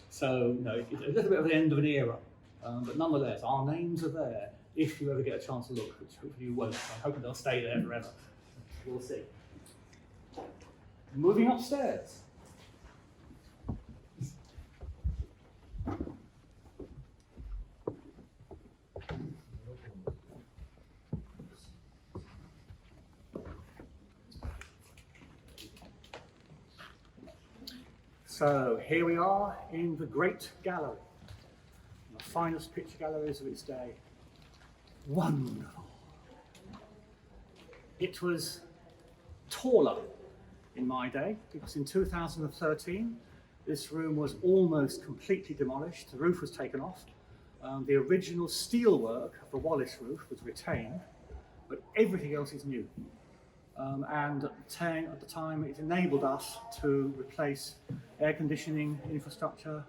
So, you know, it's a little bit of the end of an era, but nonetheless, our names are there if you ever get a chance to look, which hopefully you won't. I'm hoping they'll stay there forever. We'll see. Moving upstairs. So here we are in the Great Gallery, the finest picture galleries of its day. Wonderful. It was taller in my day because in 2013 this room was almost completely demolished. The roof was taken off. The original steelwork of the Wallace roof was retained, but everything else is new. And at the time it enabled us to replace air conditioning, infrastructure,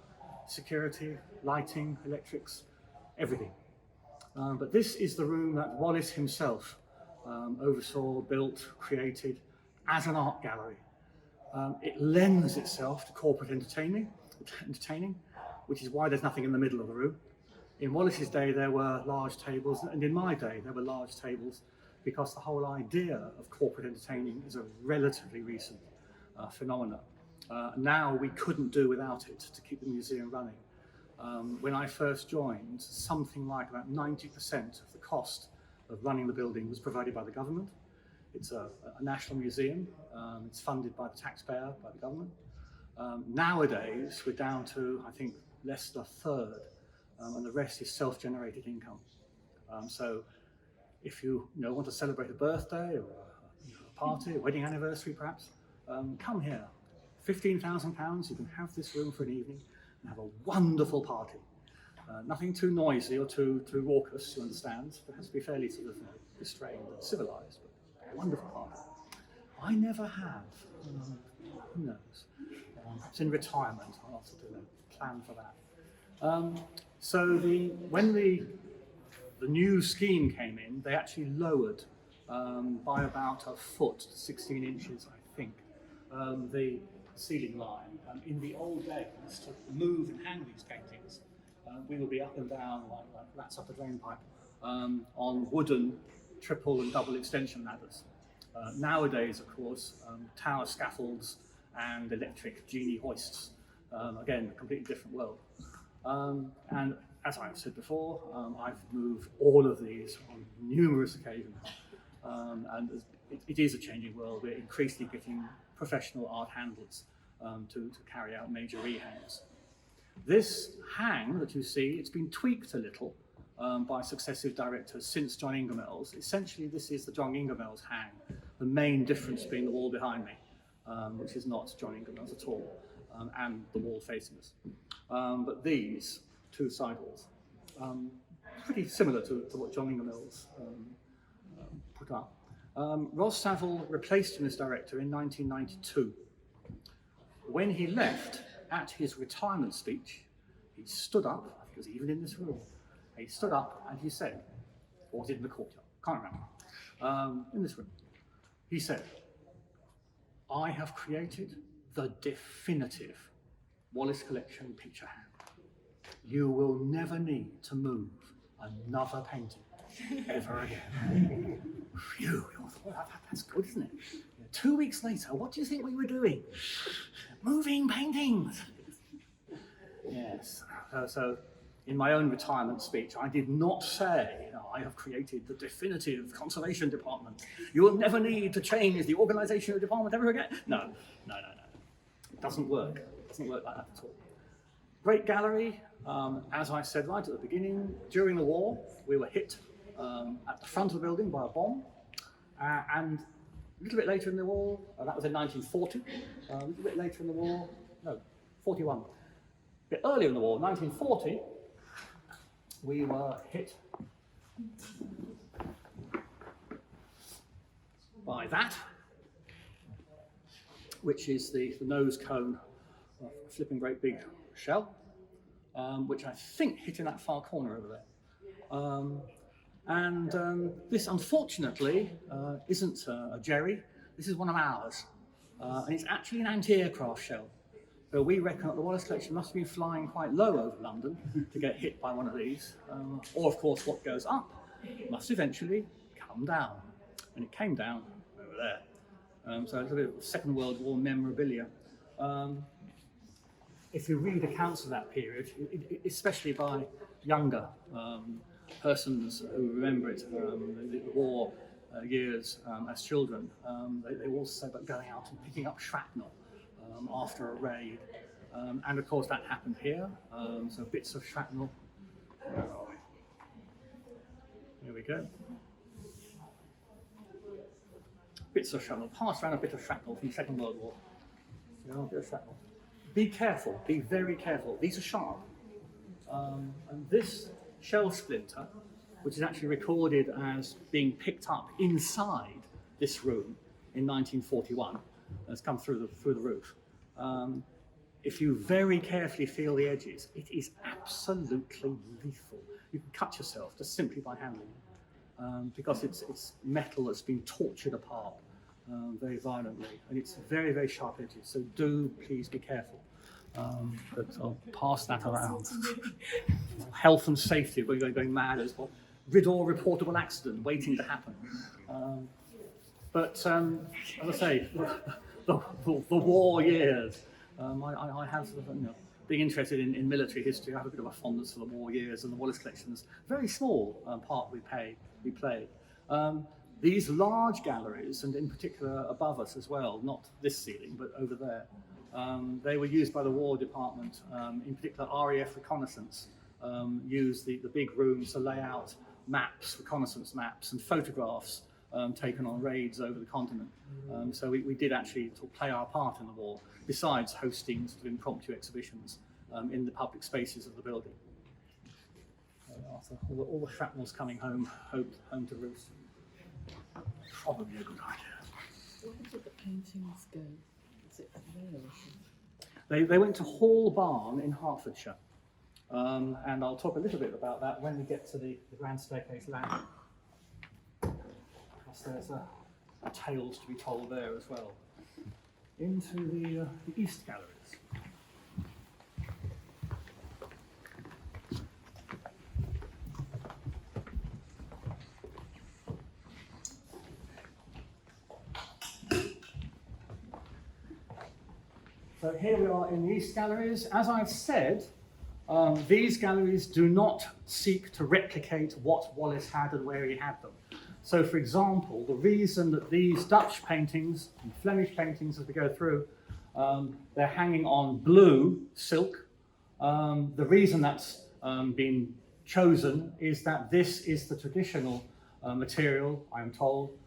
security, lighting, electrics, everything. But this is the room that Wallace himself oversaw, built, created as an art gallery. It lends itself to corporate entertaining, which is why there's nothing in the middle of the room. In Wallace's day there were large tables, and in my day there were large tables, because the whole idea of corporate entertaining is a relatively recent phenomenon. Now we couldn't do without it to keep the museum running. When I first joined, something like about 90% of the cost of running the building was provided by the government. It's a national museum, it's funded by the taxpayer, by the government. Nowadays, we're down to, I think, less than a third, and the rest is self-generated income. So if you want to celebrate a birthday or a party, a wedding anniversary perhaps, come here. £15,000, you can have this room for an evening and have a wonderful party. Nothing too noisy or too raucous, you understand. It has to be fairly sort of restrained and civilised, but a wonderful party. I never have. Who knows? Perhaps in retirement, I'll have to plan for that. So when the new scheme came in, they actually lowered by about a foot, 16 inches, I think, the ceiling line. In the old days, to move and hang these paintings, we would be up and down like rats up a drain pipe on wooden triple and double extension ladders. Nowadays, of course, tower scaffolds and electric genie hoists. Again, a completely different world. And as I've said before, I've moved all of these on numerous occasions. And it is a changing world. We're increasingly getting professional art handlers to carry out major rehangs. This hang that you see, it's been tweaked a little by successive directors since John Ingermel's. Essentially, this is the John Ingermel's hang, the main difference being the wall behind me, which is not John Ingermel's at all, and the wall facing us. But these two sidewalls, pretty similar to what John Ingermel's put up. Ros Saville replaced him as director in 1992. When he left, at his retirement speech, he stood up, I think it was even in this room, he stood up and he said, or was it in the Courtyard? Can't remember. In this room. he said, "I have created the definitive Wallace Collection picture hand. You will never need to move another painting ever again." Phew, that's good, isn't it? 2 weeks later, what do you think we were doing? Moving paintings. Yes. So in my own retirement speech, I did not say, "I have created the definitive conservation department. You will never need to change the organisation of the department ever again." No. It doesn't work. It doesn't work like that at all. Great gallery. As I said right at the beginning, during the war, we were hit at the front of the building by a bomb. And a little bit later in the war, that was in 1940, a little bit later in the war, no, 41. A bit earlier in the war, 1940, we were hit by that, which is the nose cone of a flipping great big shell, which I think hit in that far corner over there. This, unfortunately, isn't a Jerry. This is one of ours, and it's actually an anti-aircraft shell. So we reckon that the Wallace Collection must have been flying quite low over London to get hit by one of these. Or, of course, what goes up must eventually come down. And it came down over there. So a little bit of Second World War memorabilia. If you read accounts of that period, especially by younger persons who remember it, the war years as children, they also say about going out and picking up shrapnel after a raid. And of course that happened here, so bits of shrapnel. Here we go. Bits of shrapnel, passed around a bit of shrapnel from the Second World War. A bit of shrapnel. Be careful, be very careful. These are sharp. And this shell splinter, which is actually recorded as being picked up inside this room in 1941, has come through the roof. If you very carefully feel the edges, it is absolutely lethal. You can cut yourself just simply by handling it, because it's metal that's been tortured apart very violently, and it's very, very sharp edges. So do please be careful. But I'll pass that around. Health and safety, we're going mad as well. Ridor reportable accident waiting to happen. But as I say, the war years. I have, being interested in military history, I have a bit of a fondness for the war years, and the Wallace Collection's very small part we played. These large galleries, and in particular above us as well, not this ceiling, but over there, they were used by the War Department, in particular RAF reconnaissance, used the big rooms to lay out maps, reconnaissance maps, and photographs taken on raids over the continent. So we did actually sort of play our part in the war, besides hosting sort of impromptu exhibitions in the public spaces of the building. So all the shrapnel's coming home to roost. Probably a good idea. Where did the paintings go? Is it there? They went to Hall Barn in Hertfordshire. And I'll talk a little bit about that when we get to the grand staircase landing. Because there's a tales to be told there as well. Into the East Galleries. So here we are in the East Galleries. As I've said, these galleries do not seek to replicate what Wallace had and where he had them. So, for example, the reason that these Dutch paintings and Flemish paintings, as we go through, they're hanging on blue silk. The reason that's been chosen is that this is the traditional material, I'm told,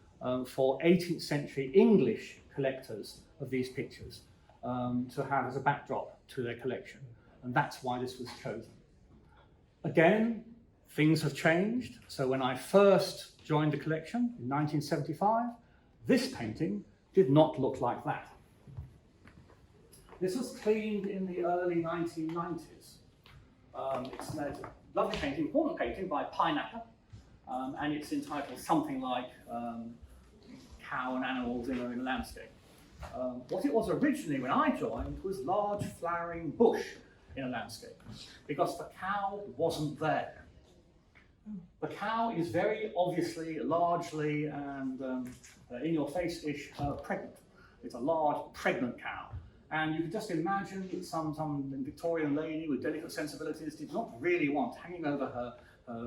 for 18th century English collectors of these pictures to have as a backdrop to their collection. And that's why this was chosen. Again, things have changed. So when I first joined the collection in 1975, this painting did not look like that. This was cleaned in the early 1990s. It's a lovely painting, important painting by Pineapple, and it's entitled something like cow and animals in a landscape. What it was originally when I joined was large flowering bush in a landscape, because the cow wasn't there. The cow is very obviously, largely, and in your face-ish pregnant. It's a large pregnant cow. And you can just imagine that some Victorian lady with delicate sensibilities did not really want hanging over her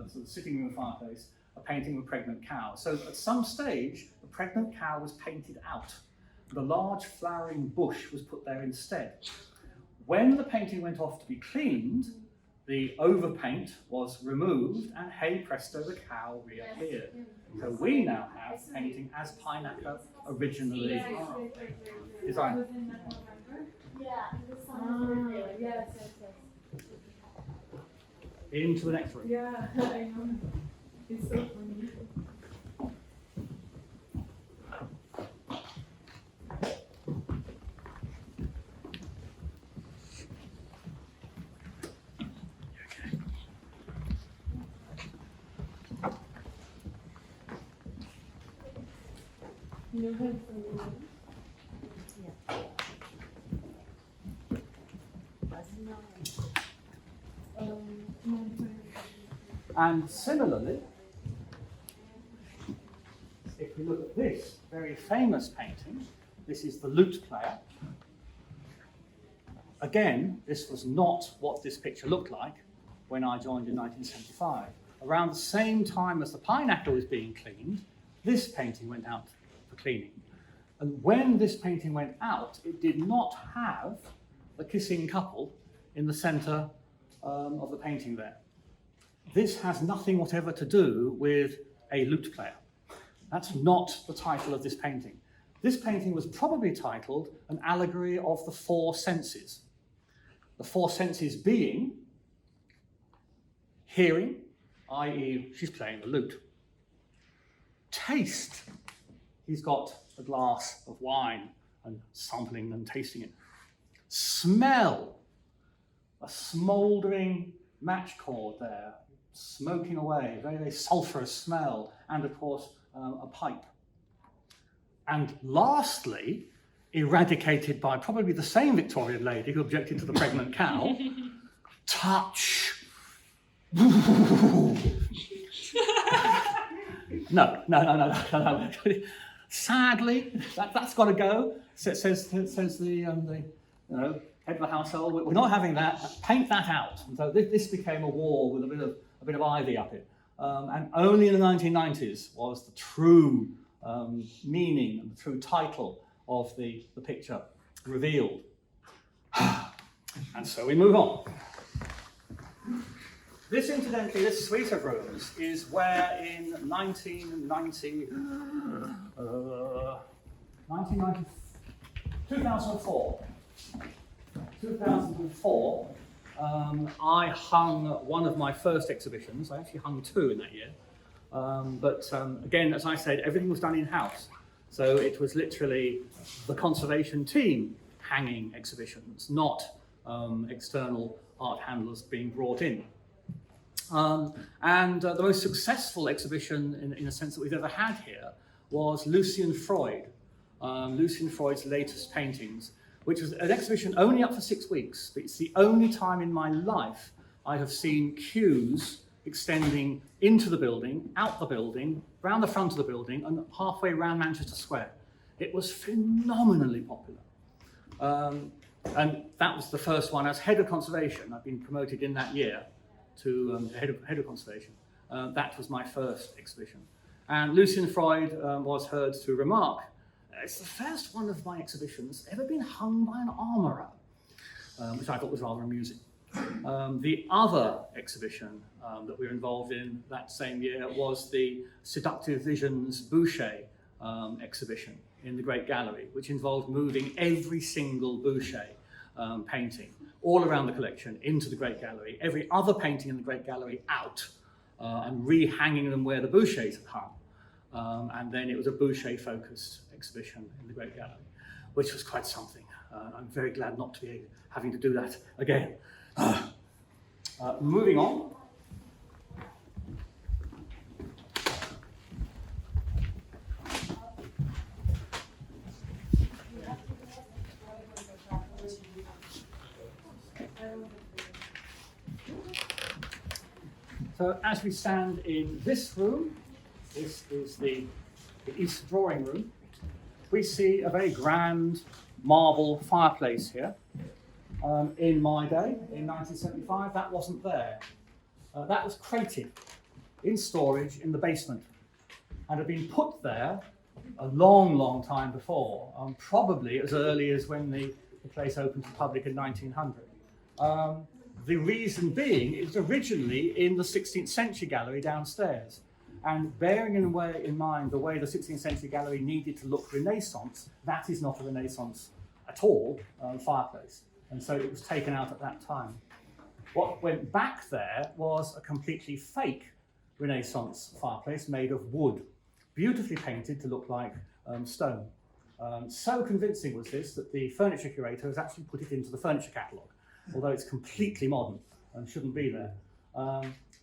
sort of sitting room fireplace a painting of a pregnant cow. So at some stage, the pregnant cow was painted out. The large flowering bush was put there instead. When the painting went off to be cleaned, the overpaint was removed, and hey presto, the cow reappeared. So we now have painting as Pine-Acker originally designed. Into the next room. Yeah, I know. It's so funny. And similarly, if we look at this very famous painting, this is the lute player. Again, this was not what this picture looked like when I joined in 1975. Around the same time as the Pine-Acker was being cleaned, this painting went out for cleaning. And when this painting went out, it did not have the kissing couple in the centre of the painting there. This has nothing whatever to do with a lute player. That's not the title of this painting. This painting was probably titled An Allegory of the Four Senses. The four senses being hearing, i.e. she's playing the lute. Taste, he's got a glass of wine and sampling and tasting it. Smell, a smouldering match cord there, smoking away, very, very sulphurous smell, and of course a pipe. And lastly, eradicated by probably the same Victorian lady who objected to the pregnant cow, touch. No. Sadly, that's got to go. Says the head of the household. We're not having that. Paint that out. And so this became a wall with a bit of ivy up it. And only in the 1990s was the true meaning and the true title of the picture revealed. And so we move on. This, incidentally, this suite of rooms is where in 2004, I hung one of my first exhibitions. I actually hung two in that year. But again, as I said, everything was done in-house. So it was literally the conservation team hanging exhibitions, not external art handlers being brought in. And the most successful exhibition, in a sense, that we've ever had here was Lucian Freud, Lucian Freud's latest paintings, which was an exhibition only up for 6 weeks. But it's the only time in my life I have seen queues extending into the building, out the building, round the front of the building, and halfway around Manchester Square. It was phenomenally popular. And that was the first one. As head of conservation, I've been promoted in that year to head of conservation. That was my first exhibition. And Lucian Freud was heard to remark, it's the first one of my exhibitions ever been hung by an armourer, which I thought was rather amusing. The other exhibition that we were involved in that same year was the Seductive Visions Boucher exhibition in the Great Gallery, which involved moving every single Boucher painting all around the collection into the Great Gallery, every other painting in the Great Gallery out, and re-hanging them where the Bouchers had hung. And then it was a Boucher-focused exhibition in the Great Gallery, which was quite something. I'm very glad not to be having to do that again. Moving on. So as we stand in this room, this is the East drawing room, we see a very grand marble fireplace here. In my day, in 1975, that wasn't there. That was crated in storage in the basement and had been put there a long, long time before, probably as early as when the place opened to the public in 1900. The reason being, it was originally in the 16th century gallery downstairs. And bearing in mind the way the 16th century gallery needed to look Renaissance, that is not a Renaissance at all fireplace. And so it was taken out at that time. What went back there was a completely fake Renaissance fireplace made of wood, beautifully painted to look like stone. So convincing was this that the furniture curator has actually put it into the furniture catalogue, although it's completely modern and shouldn't be there.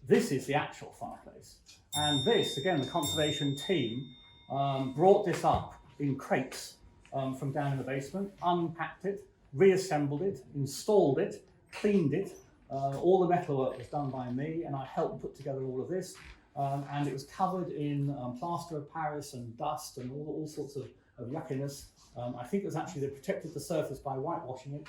This is the actual fireplace. And this, again, the conservation team brought this up in crates from down in the basement, unpacked it, reassembled it, installed it, cleaned it. All the metalwork was done by me, and I helped put together all of this. And it was covered in plaster of Paris and dust and all sorts of yuckiness. I think it was actually, they protected the surface by whitewashing it.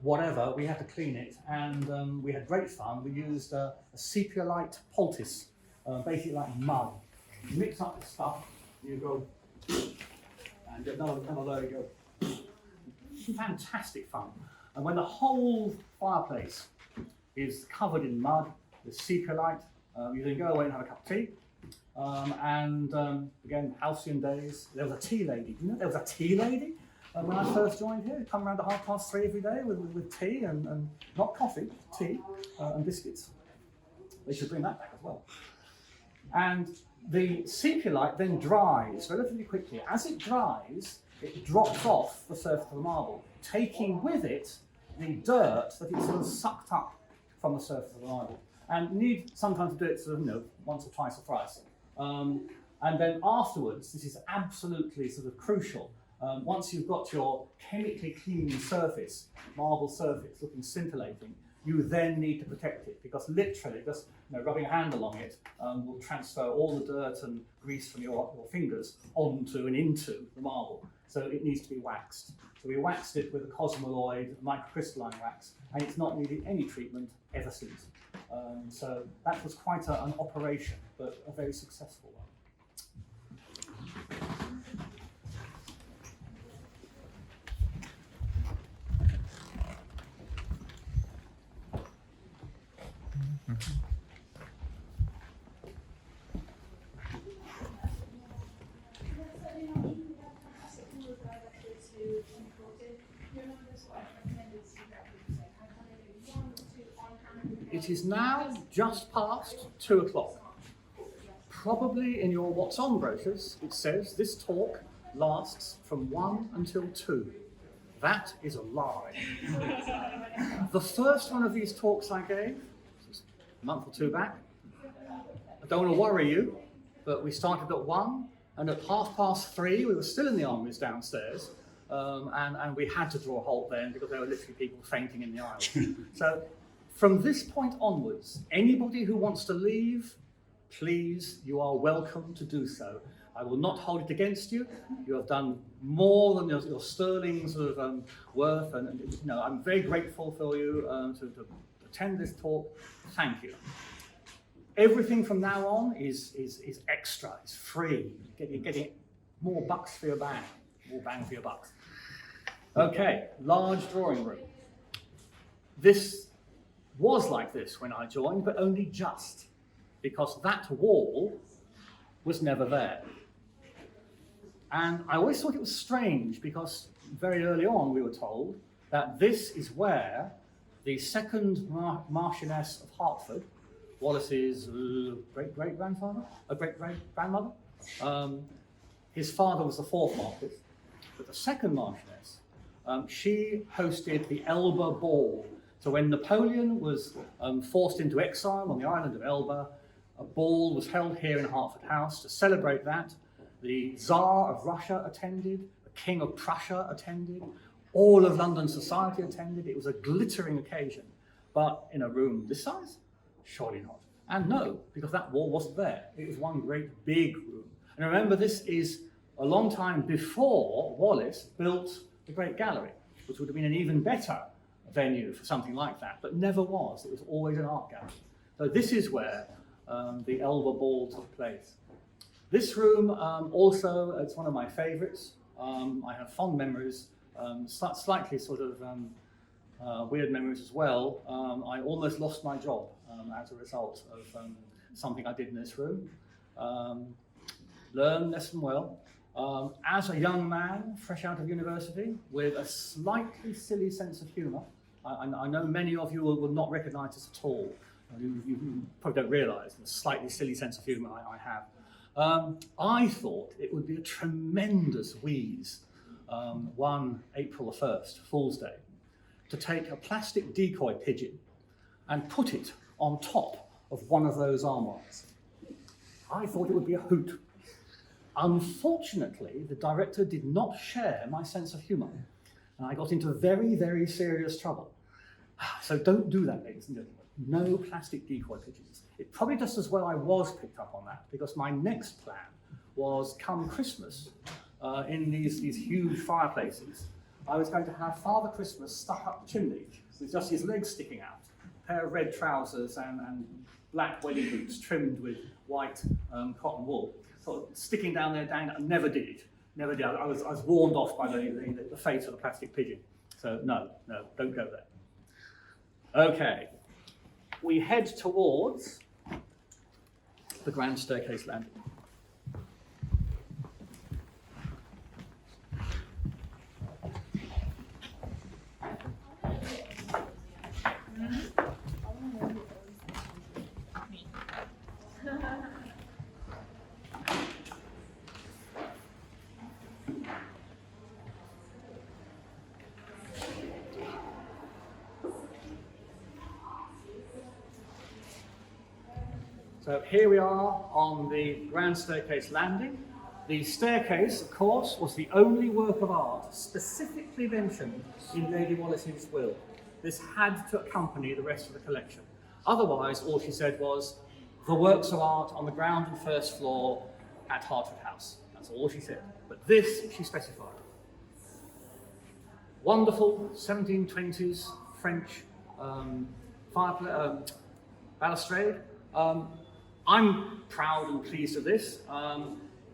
Whatever, we had to clean it, and we had great fun. We used a sepia-light poultice, basically like mud. You mix up the stuff, you go, and another you go. Fantastic fun. And when the whole fireplace is covered in mud with sepia light, you then go away and have a cup of tea. Again, halcyon days. There was a tea lady. Do you know there was a tea lady when I first joined here? Come around at 3:30 every day with tea and not coffee, tea and biscuits. They should bring that back as well. And the sepia light then dries relatively quickly. As it dries, it drops off the surface of the marble, taking with it the dirt that it sort of sucked up from the surface of the marble. And you need sometimes to do it sort of, once or twice or thrice. And then afterwards, this is absolutely sort of crucial. Once you've got your chemically clean surface, marble surface, looking scintillating, you then need to protect it, because literally just rubbing a hand along it will transfer all the dirt and grease from your fingers onto and into the marble. So it needs to be waxed. So we waxed it with a cosmoloid microcrystalline wax, and it's not needed any treatment ever since. So that was quite an operation, but a very successful one. It is now just past 2 o'clock. Probably in your What's On brochures, it says this talk lasts from 1 until 2. That is a lie. The first one of these talks I gave, a month or 2 back, I don't want to worry you, but we started at 1, and at 3:30 we were still in the armories downstairs, and we had to draw a halt then because there were literally people fainting in the aisles. So from this point onwards, anybody who wants to leave, please, you are welcome to do so. I will not hold it against you. You have done more than your sterling sort of worth, and I'm very grateful for you to attend this talk. Thank you. Everything from now on is extra. It's free. You're getting more bucks for your bang, more bang for your bucks. Okay, large drawing room. This was like this when I joined, but only just, because that wall was never there. And I always thought it was strange, because very early on we were told that this is where the second Marchioness of Hertford, Wallace's great-great-grandfather, great-great-grandmother, his father was the 4th Marquis, but the second Marchioness, she hosted the Elba Ball. So when Napoleon was forced into exile on the island of Elba, a ball was held here in Hertford House to celebrate that. The Tsar of Russia attended, the King of Prussia attended, all of London society attended. It was a glittering occasion, but in a room this size? Surely not. And no, because that wall wasn't there. It was one great big room. And remember, this is a long time before Wallace built the Great Gallery, which would have been an even better venue for something like that, but never was. It was always an art gallery. So this is where the Elva Ball took place. This room also, it's one of my favorites. I have fond memories, slightly sort of weird memories as well. I almost lost my job as a result of something I did in this room. Learned lesson well. As a young man, fresh out of university, with a slightly silly sense of humour, I know many of you will not recognise this at all. You probably don't realise the slightly silly sense of humour I have. I thought it would be a tremendous wheeze, one April the 1st, Fool's Day, to take a plastic decoy pigeon and put it on top of one of those armories. I thought it would be a hoot. Unfortunately, the director did not share my sense of humour, and I got into very, very serious trouble. So don't do that, ladies and gentlemen. No plastic decoy pigeons. It probably just as well I was picked up on that, because my next plan was, come Christmas, in these huge fireplaces, I was going to have Father Christmas stuck up the chimney with just his legs sticking out, a pair of red trousers and black wedding boots trimmed with white cotton wool. Sort of sticking down there, I never did it. Never did. I was warned off by the fate of the plastic pigeon. So no, don't go there. Okay, we head towards the grand staircase landing. So here we are on the grand staircase landing. The staircase, of course, was the only work of art specifically mentioned in Lady Wallace's will. This had to accompany the rest of the collection. Otherwise, all she said was, the works of art on the ground and first floor at Hertford House. That's all she said. But this, she specified. Wonderful 1720s French balustrade. I'm proud and pleased of this.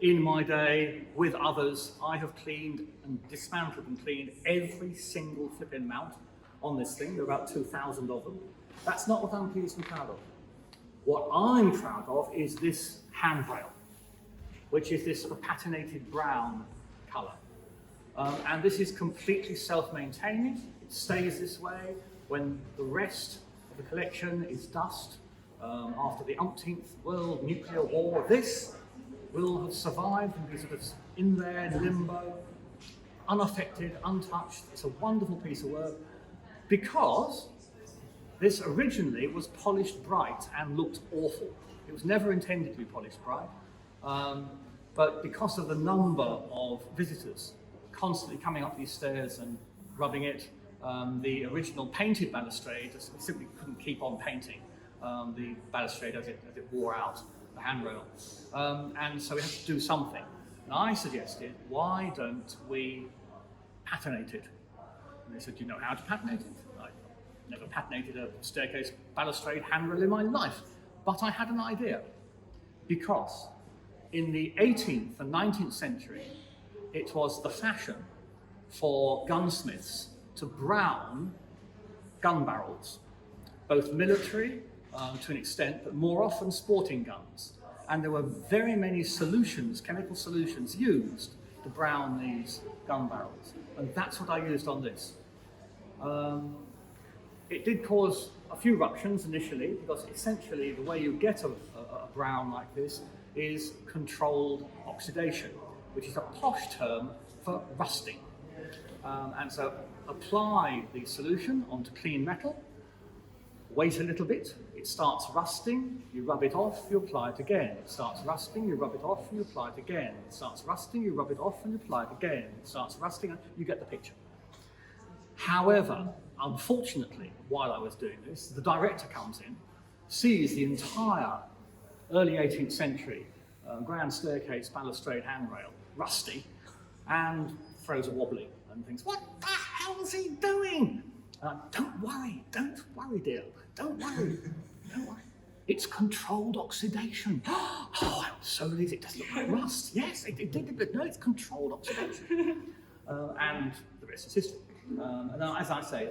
In my day, with others, I have cleaned and dismantled and cleaned every single flipping mount on this thing. There are about 2,000 of them. That's not what I'm pleased and proud of. What I'm proud of is this handrail, which is this sort of patinated brown colour. And this is completely self-maintaining. It stays this way when the rest of the collection is dust. After the umpteenth world nuclear war, this will have survived and be sort of in there in limbo, unaffected, untouched. It's a wonderful piece of work because this originally was polished bright and looked awful. It was never intended to be polished bright, but because of the number of visitors constantly coming up these stairs and rubbing it, the original painted balustrade just simply couldn't keep on painting the balustrade as it wore out, the handrail. And so we had to do something. And I suggested, why don't we patinate it? And they said, do you know how to patinate it? I never patinated a staircase balustrade handrail in my life, but I had an idea. Because in the 18th and 19th century, it was the fashion for gunsmiths to brown gun barrels, both military to an extent, but more often sporting guns. And there were very many solutions, chemical solutions, used to brown these gun barrels. And that's what I used on this. It did cause a few ruptions initially, because essentially the way you get a brown like this is controlled oxidation, which is a posh term for rusting. And so apply the solution onto clean metal, wait a little bit, it starts rusting, you rub it off, you apply it again. It starts rusting, you rub it off, and you apply it again. It starts rusting, you rub it off, and you apply it again. It starts rusting, and you get the picture. However, unfortunately, while I was doing this, the director comes in sees the entire early 18th century grand staircase, balustrade, handrail, rusty, and throws a wobbly and thinks, what the hell is he doing? Don't worry, dear, don't worry. It's controlled oxidation. Oh, I'm so relieved, it doesn't look like rust. Yes, it did, but no, it's controlled oxidation. And the rest is history. And as I say,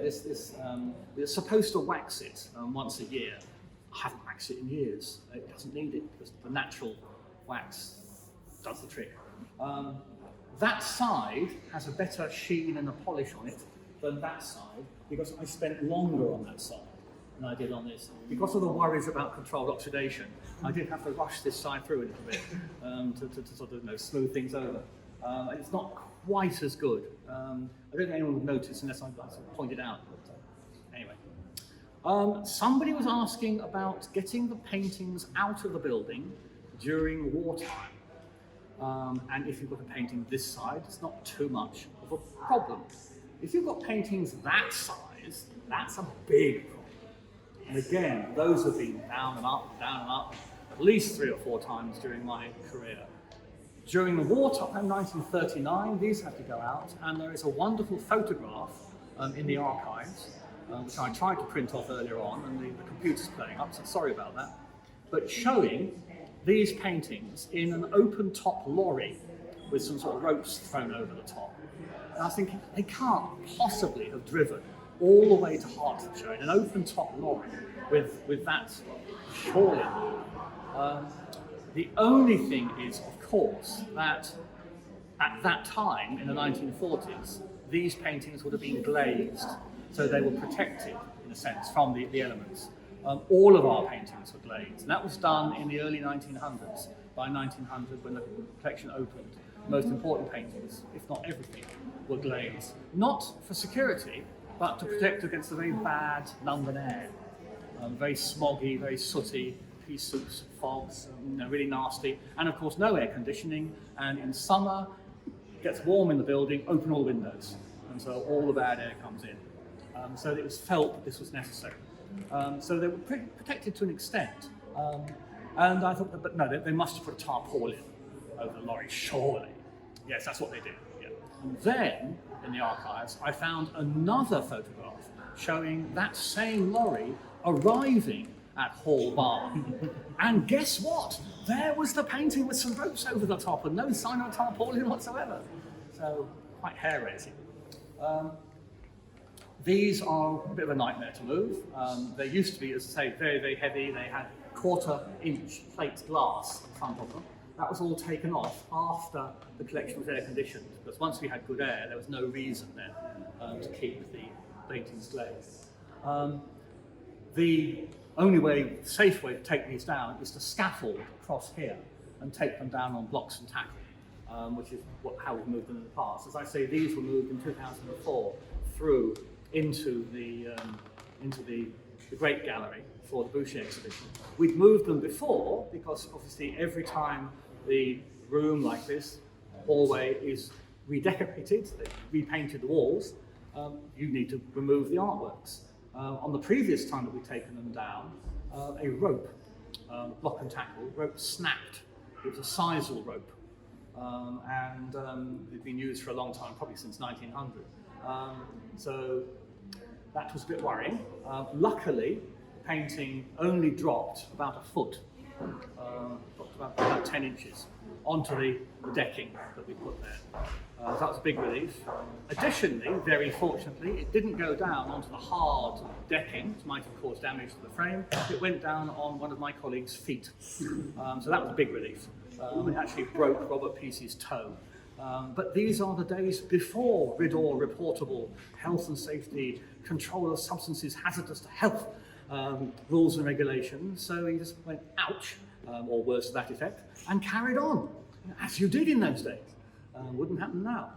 we're supposed to wax it once a year. I haven't waxed it in years. It doesn't need it because the natural wax does the trick. That side has a better sheen and a polish on it than that side because I spent longer on that side than I did on this. Because of the worries about controlled oxidation, I did have to rush this side through a little bit to sort of smooth things over. And it's not quite as good. I don't think anyone would notice unless I sort of pointed out. But, anyway. Somebody was asking about getting the paintings out of the building during wartime. And if you've got a painting this side, it's not too much of a problem. If you've got paintings that size, that's a big problem. And again, those have been down and up, at least 3 or 4 times during my career. During the wartime, 1939, these had to go out, and there is a wonderful photograph in the archives, which I tried to print off earlier on, and the computer's playing up, so sorry about that, but showing these paintings in an open-top lorry with some sort of ropes thrown over the top. And I was thinking, they can't possibly have driven all the way to Hertfordshire in an open-top lorry with that surely. The only thing is, of course, that at that time, in the 1940s, these paintings would have been glazed, so they were protected, in a sense, from the elements. All of our paintings were glazed, and that was done in the early 1900s. By 1900, when the collection opened, the most important paintings, if not everything, were glazed. Not for security, but to protect against the very bad London air. Very smoggy, very sooty, pea soups, fogs, really nasty. And of course, no air conditioning. And in summer, it gets warm in the building, open all windows. And so all the bad air comes in. So it was felt that this was necessary. So they were protected to an extent. And I thought, but no, they must have put a tarpaulin over the lorry, surely. Yes, that's what they did. Yeah. And then, in the archives, I found another photograph showing that same lorry arriving at Hall Barn. And guess what? There was the painting with some ropes over the top and no sign of tarpaulin whatsoever. So, quite hair-raising. These are a bit of a nightmare to move. They used to be, as I say, very, very heavy. They had 1/4-inch plate glass in front of them. That was all taken off after the collection was air-conditioned, because once we had good air, there was no reason then to keep the paintings glazed. The only way, safe way to take these down is to scaffold across here and take them down on blocks and tackle, which is how we've moved them in the past. As I say, these were moved in 2004 through into the Great Gallery for the Boucher exhibition. We'd moved them before because obviously every time the room like this, hallway, is redecorated, they repainted the walls, you need to remove the artworks. On the previous time that we'd taken them down, a rope, block and tackle, rope snapped. It was a sisal rope, and it'd been used for a long time, probably since 1900. So that was a bit worrying. Luckily, the painting only dropped about a foot, dropped about 10 inches onto the decking that we put there. So that was a big relief. Additionally, very fortunately, it didn't go down onto the hard decking, which might have caused damage to the frame. It went down on one of my colleagues' feet. So that was a big relief. It actually broke Robert Peace's toe. But these are the days before RIDOR reportable health and safety, control of substances hazardous to health rules and regulations. So he just went, ouch, or worse to that effect, and carried on, as you did in those days. Wouldn't happen now.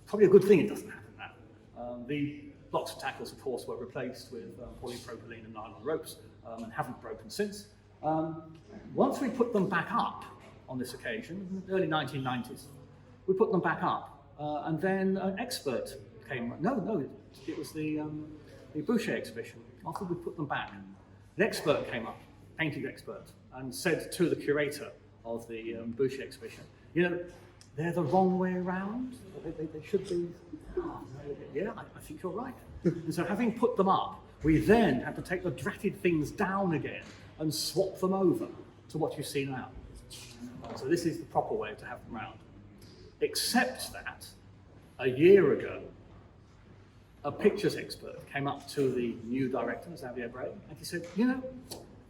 Probably a good thing it doesn't happen now. The blocks and tackles, of course, were replaced with polypropylene and nylon ropes and haven't broken since. Once we put them back up on this occasion, in the early 1990s, we put them back up, and then an expert came. No, it was the Boucher exhibition. After we put them back, an expert came up, painting expert, and said to the curator of the Boucher exhibition, you know, they're the wrong way around. They should be. Oh, no, yeah, I think you're right. And so having put them up, we then had to take the dratted things down again and swap them over to what you see now. So this is the proper way to have them round. Except that a year ago, a pictures expert came up to the new director, Xavier Bray, and he said, you know,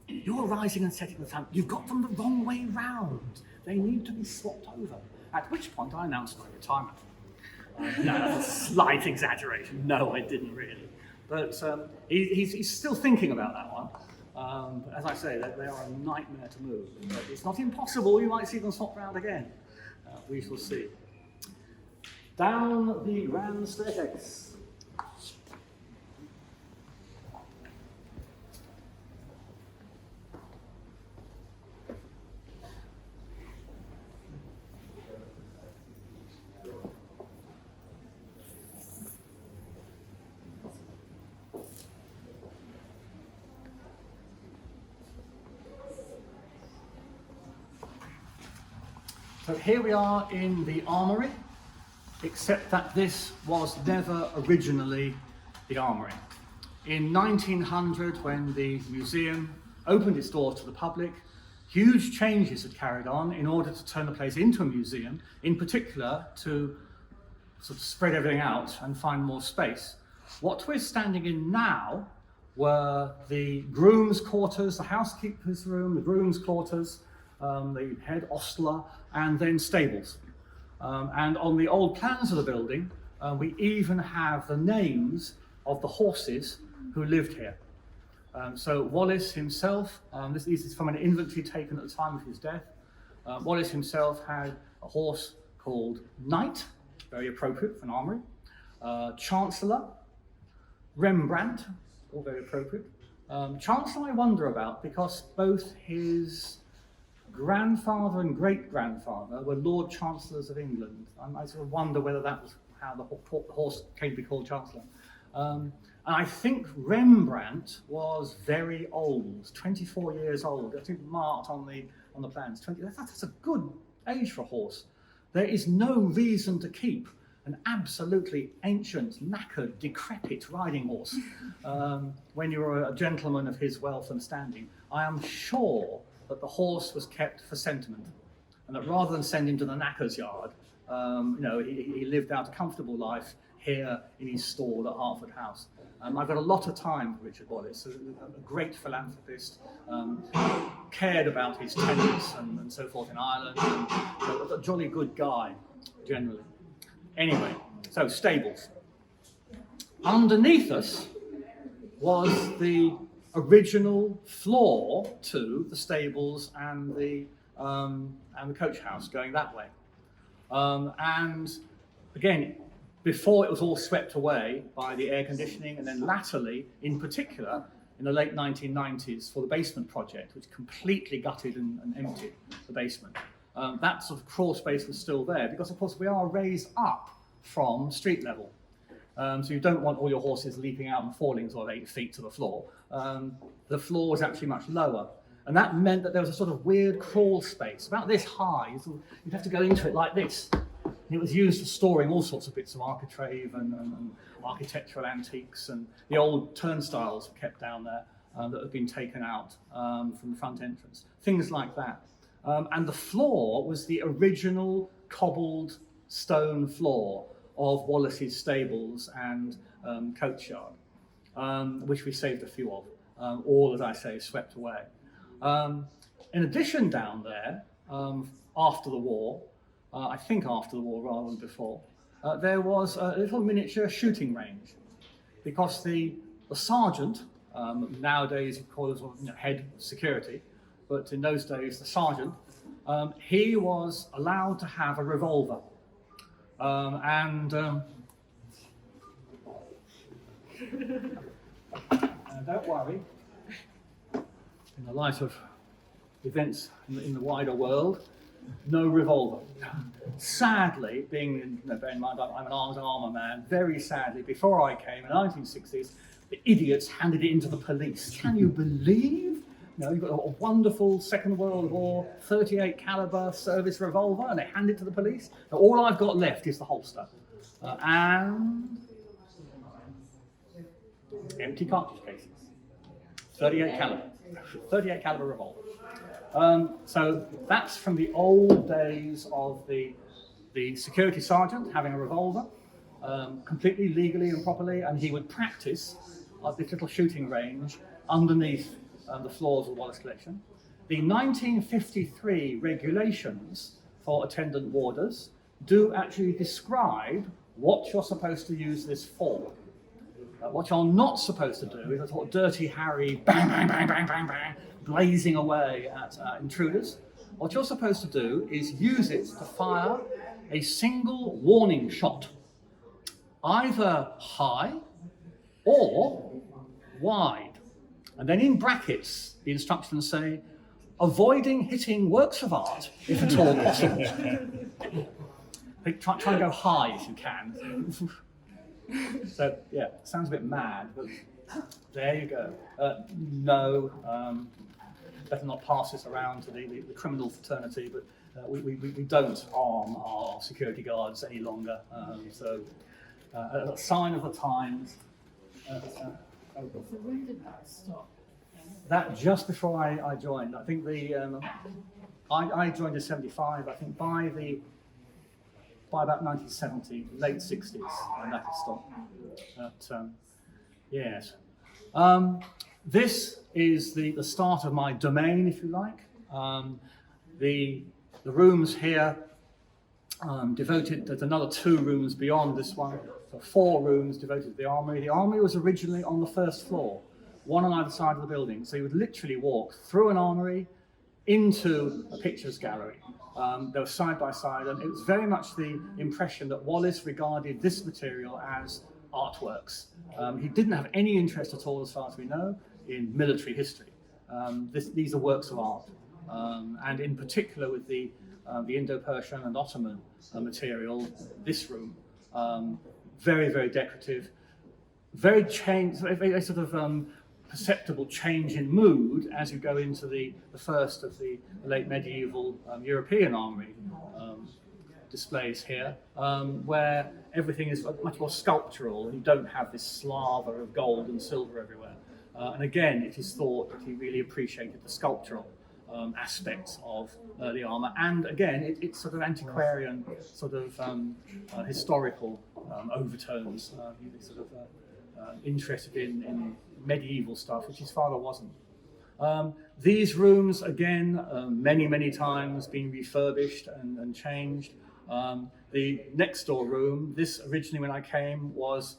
you're rising and setting the time. You've got them the wrong way round. They need to be swapped over. At which point I announced my retirement. No, that's a slight exaggeration. No, I didn't really. But he's still thinking about that one. But as I say, they are a nightmare to move. But it's not impossible. You might see them swapped round again. We shall see. Down the grand staircase. So here we are in the armory, except that this was never originally the armory. In 1900, when the museum opened its doors to the public, huge changes had carried on in order to turn the place into a museum, in particular to sort of spread everything out and find more space. What we're standing in now were the groom's quarters, the housekeeper's room, the groom's quarters, the head ostler, and then stables. And on the old plans of the building, we even have the names of the horses who lived here. So Wallace himself, this is from an inventory taken at the time of his death. Wallace himself had a horse called Knight, very appropriate for an armory, Chancellor, Rembrandt, all very appropriate. Chancellor I wonder about because both his grandfather and great-grandfather were Lord Chancellors of England. I sort of wonder whether that was how the horse came to be called Chancellor. And I think Rembrandt was very old, 24 years old. I think marked on the plans. That's a good age for a horse. There is no reason to keep an absolutely ancient, knackered, decrepit riding horse when you're a gentleman of his wealth and standing. I am sure that the horse was kept for sentiment, and that rather than send him to the knacker's yard, he lived out a comfortable life here in his stall at Hertford House. I've got a lot of time for Richard Wallace, a great philanthropist, cared about his tenants and so forth in Ireland, and a jolly good guy, generally. Anyway, so stables. Underneath us was the original floor to the stables and the coach house going that way. And again, before it was all swept away by the air conditioning, and then latterly, in particular, in the late 1990s for the basement project, which completely gutted and emptied the basement. That sort of crawl space was still there because, of course, we are raised up from street level. So you don't want all your horses leaping out and falling sort of 8 feet to the floor. The floor was actually much lower. And that meant that there was a sort of weird crawl space, about this high. You'd have to go into it like this. And it was used for storing all sorts of bits of architrave and architectural antiques, and the old turnstiles were kept down there that had been taken out from the front entrance. Things like that. And the floor was the original cobbled stone floor of Wallace's stables and coachyard, which we saved a few of, all, as I say, swept away. In addition, down there, after the war, I think after the war rather than before, there was a little miniature shooting range, because the sergeant, nowadays of course head security, but in those days the sergeant, he was allowed to have a revolver. Don't worry, in the light of events in the wider world, no revolver. Sadly, bear in mind I'm an arms and armour man, very sadly, before I came in the 1960s, the idiots handed it into the police. Can you believe? You've got a wonderful Second World War 38 caliber service revolver, and they hand it to the police. Now, all I've got left is the holster and empty cartridge cases. 38 caliber revolver. So that's from the old days of the security sergeant having a revolver, completely legally and properly, and he would practice at this little shooting range underneath the floors of Wallace Collection. The 1953 regulations for attendant warders do actually describe what you're supposed to use this for. What you're not supposed to do is a sort of dirty Harry, bang, bang, bang, bang, bang, bang, blazing away at intruders. What you're supposed to do is use it to fire a single warning shot, either high or wide. And then in brackets, the instructions say, avoiding hitting works of art, if at all possible. Try and go high if you can. So, yeah, sounds a bit mad, but there you go. No, better not pass this around to the criminal fraternity, but we don't arm our security guards any longer. So, a sign of the times. So when did that stop? That just before I joined. I think I joined in '75. I think by about 1970, late 60s, and that had stopped. But, yes. This is the start of my domain, if you like. The rooms here devoted, there's another 2 rooms beyond this one, so 4 rooms devoted to the armory. The armory was originally on the first floor, one on either side of the building. So you would literally walk through an armory into a pictures gallery. They were side by side, and it was very much the impression that Wallace regarded this material as artworks. He didn't have any interest at all, as far as we know, in military history. These are works of art, and in particular with the Indo-Persian and Ottoman material, this room, very, very decorative, very sort of perceptible change in mood as you go into the first of the late medieval European armory displays here, where everything is much more sculptural and you don't have this slather of gold and silver everywhere. And again, it is thought that he really appreciated the sculptural aspects of the armour, and again, it's sort of antiquarian, sort of historical overtones. He was sort of interested in medieval stuff, which his father wasn't. These rooms, again, many times been refurbished and changed. The next door room, this originally when I came was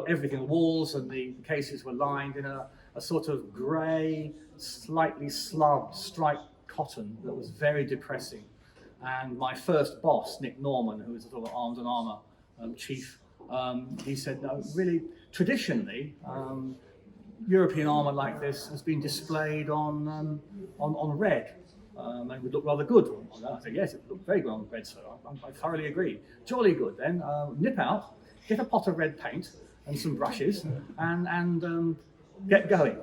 everything, the walls and the cases were lined in a sort of grey, slightly slubbed striped cotton that was very depressing. And my first boss, Nick Norman, who was a sort of arms and armour chief, he said, no, really, traditionally, European armour like this has been displayed on red, and it would look rather good. I said, yes, it would look very good on red, sir. I thoroughly agree. Jolly good then. Nip out, get a pot of red paint and some brushes, and get going.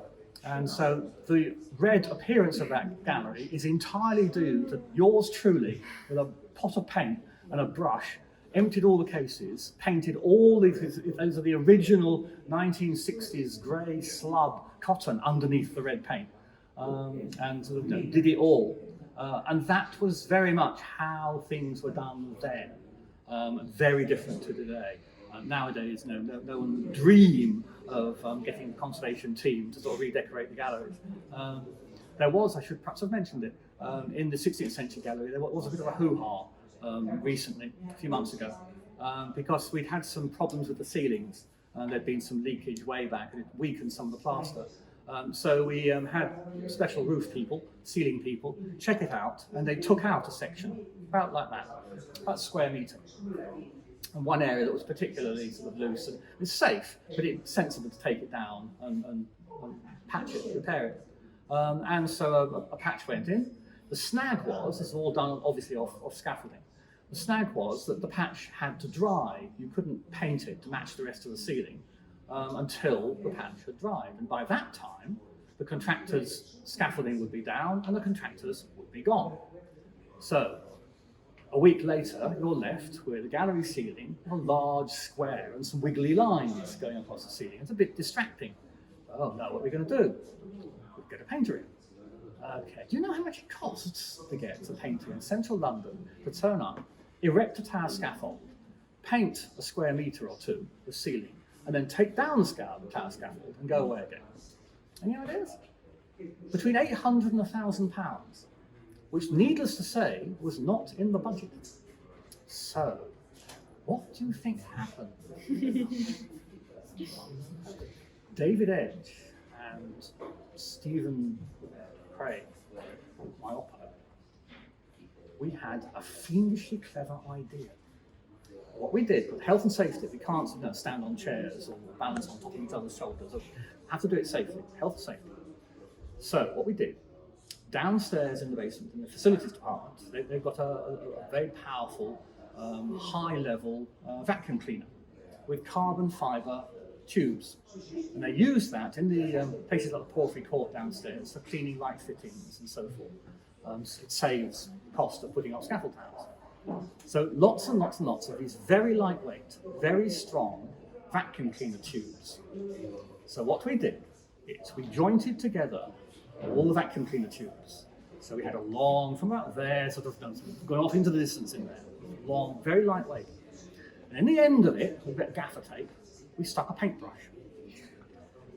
And so the red appearance of that gallery is entirely due to yours truly, with a pot of paint and a brush, emptied all the cases, painted all these, those are the original 1960s grey slub cotton underneath the red paint, and sort of did it all. And that was very much how things were done then, very different to today. Nowadays, no one would dream of getting a conservation team to sort of redecorate the galleries. There was, I should perhaps have mentioned it, in the 16th century gallery, there was a bit of a hoo-ha recently, a few months ago, because we'd had some problems with the ceilings. There'd been some leakage way back and it weakened some of the plaster. So we had special roof people, ceiling people, check it out, and they took out a section, about like that, about a square metre. And one area that was particularly sort of loose, and it's safe, but it's sensible to take it down and patch it, repair it. And so a patch went in. The snag was, this is all done obviously off scaffolding. The snag was that the patch had to dry. You couldn't paint it to match the rest of the ceiling. until the patch had dried. And by that time, the contractor's scaffolding would be down and the contractors would be gone. So, a week later, you're left with a gallery ceiling, a large square, and some wiggly lines going across the ceiling. It's a bit distracting. Oh no, what are we going to do? We'll get a painter in. Okay, do you know how much it costs to get a painter in central London to turn up, erect a tower scaffold, paint a square metre or two of ceiling, and then take down the tower scaffold and go away again? Any ideas? Between £800 and £1,000, which, needless to say, was not in the budget. So, what do you think happened? David Edge and Stephen Craig, my oppo, we had a fiendishly clever idea. What we did, with health and safety, we can't stand on chairs or balance on top of each other's shoulders. We have to do it safely, health and safety. So what we did, downstairs in the basement, in the facilities department, they've got a very powerful, high-level vacuum cleaner with carbon fibre tubes. And they use that in the places like the Porphyry Court downstairs for cleaning light fittings and so forth. So it saves the cost of putting up scaffold towers. So lots and lots and lots of these very lightweight, very strong vacuum cleaner tubes. So what we did is we jointed together all the vacuum cleaner tubes. So we had a long, from about there, sort of going off into the distance in there, long, very lightweight. And in the end of it, with a bit of gaffer tape, we stuck a paintbrush.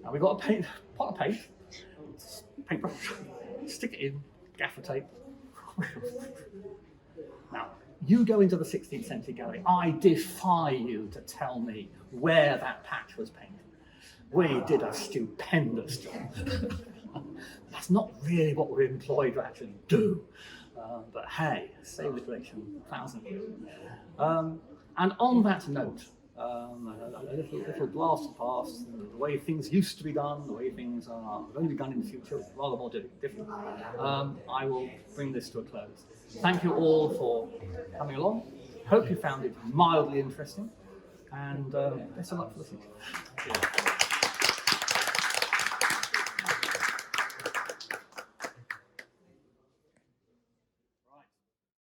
Now we got a pot of paint, paintbrush, stick it in, gaffer tape. Now, you go into the 16th century gallery, I defy you to tell me where that patch was painted. We did a stupendous job. That's not really what we're employed to actually do. But hey, save the collection, 1,000 years. And on that note, a little blast of the past, the way things used to be done, the way things are going to be done in the future, rather more different. I will bring this to a close. Thank you all for coming along. Hope you found it mildly interesting, and best of luck for the future.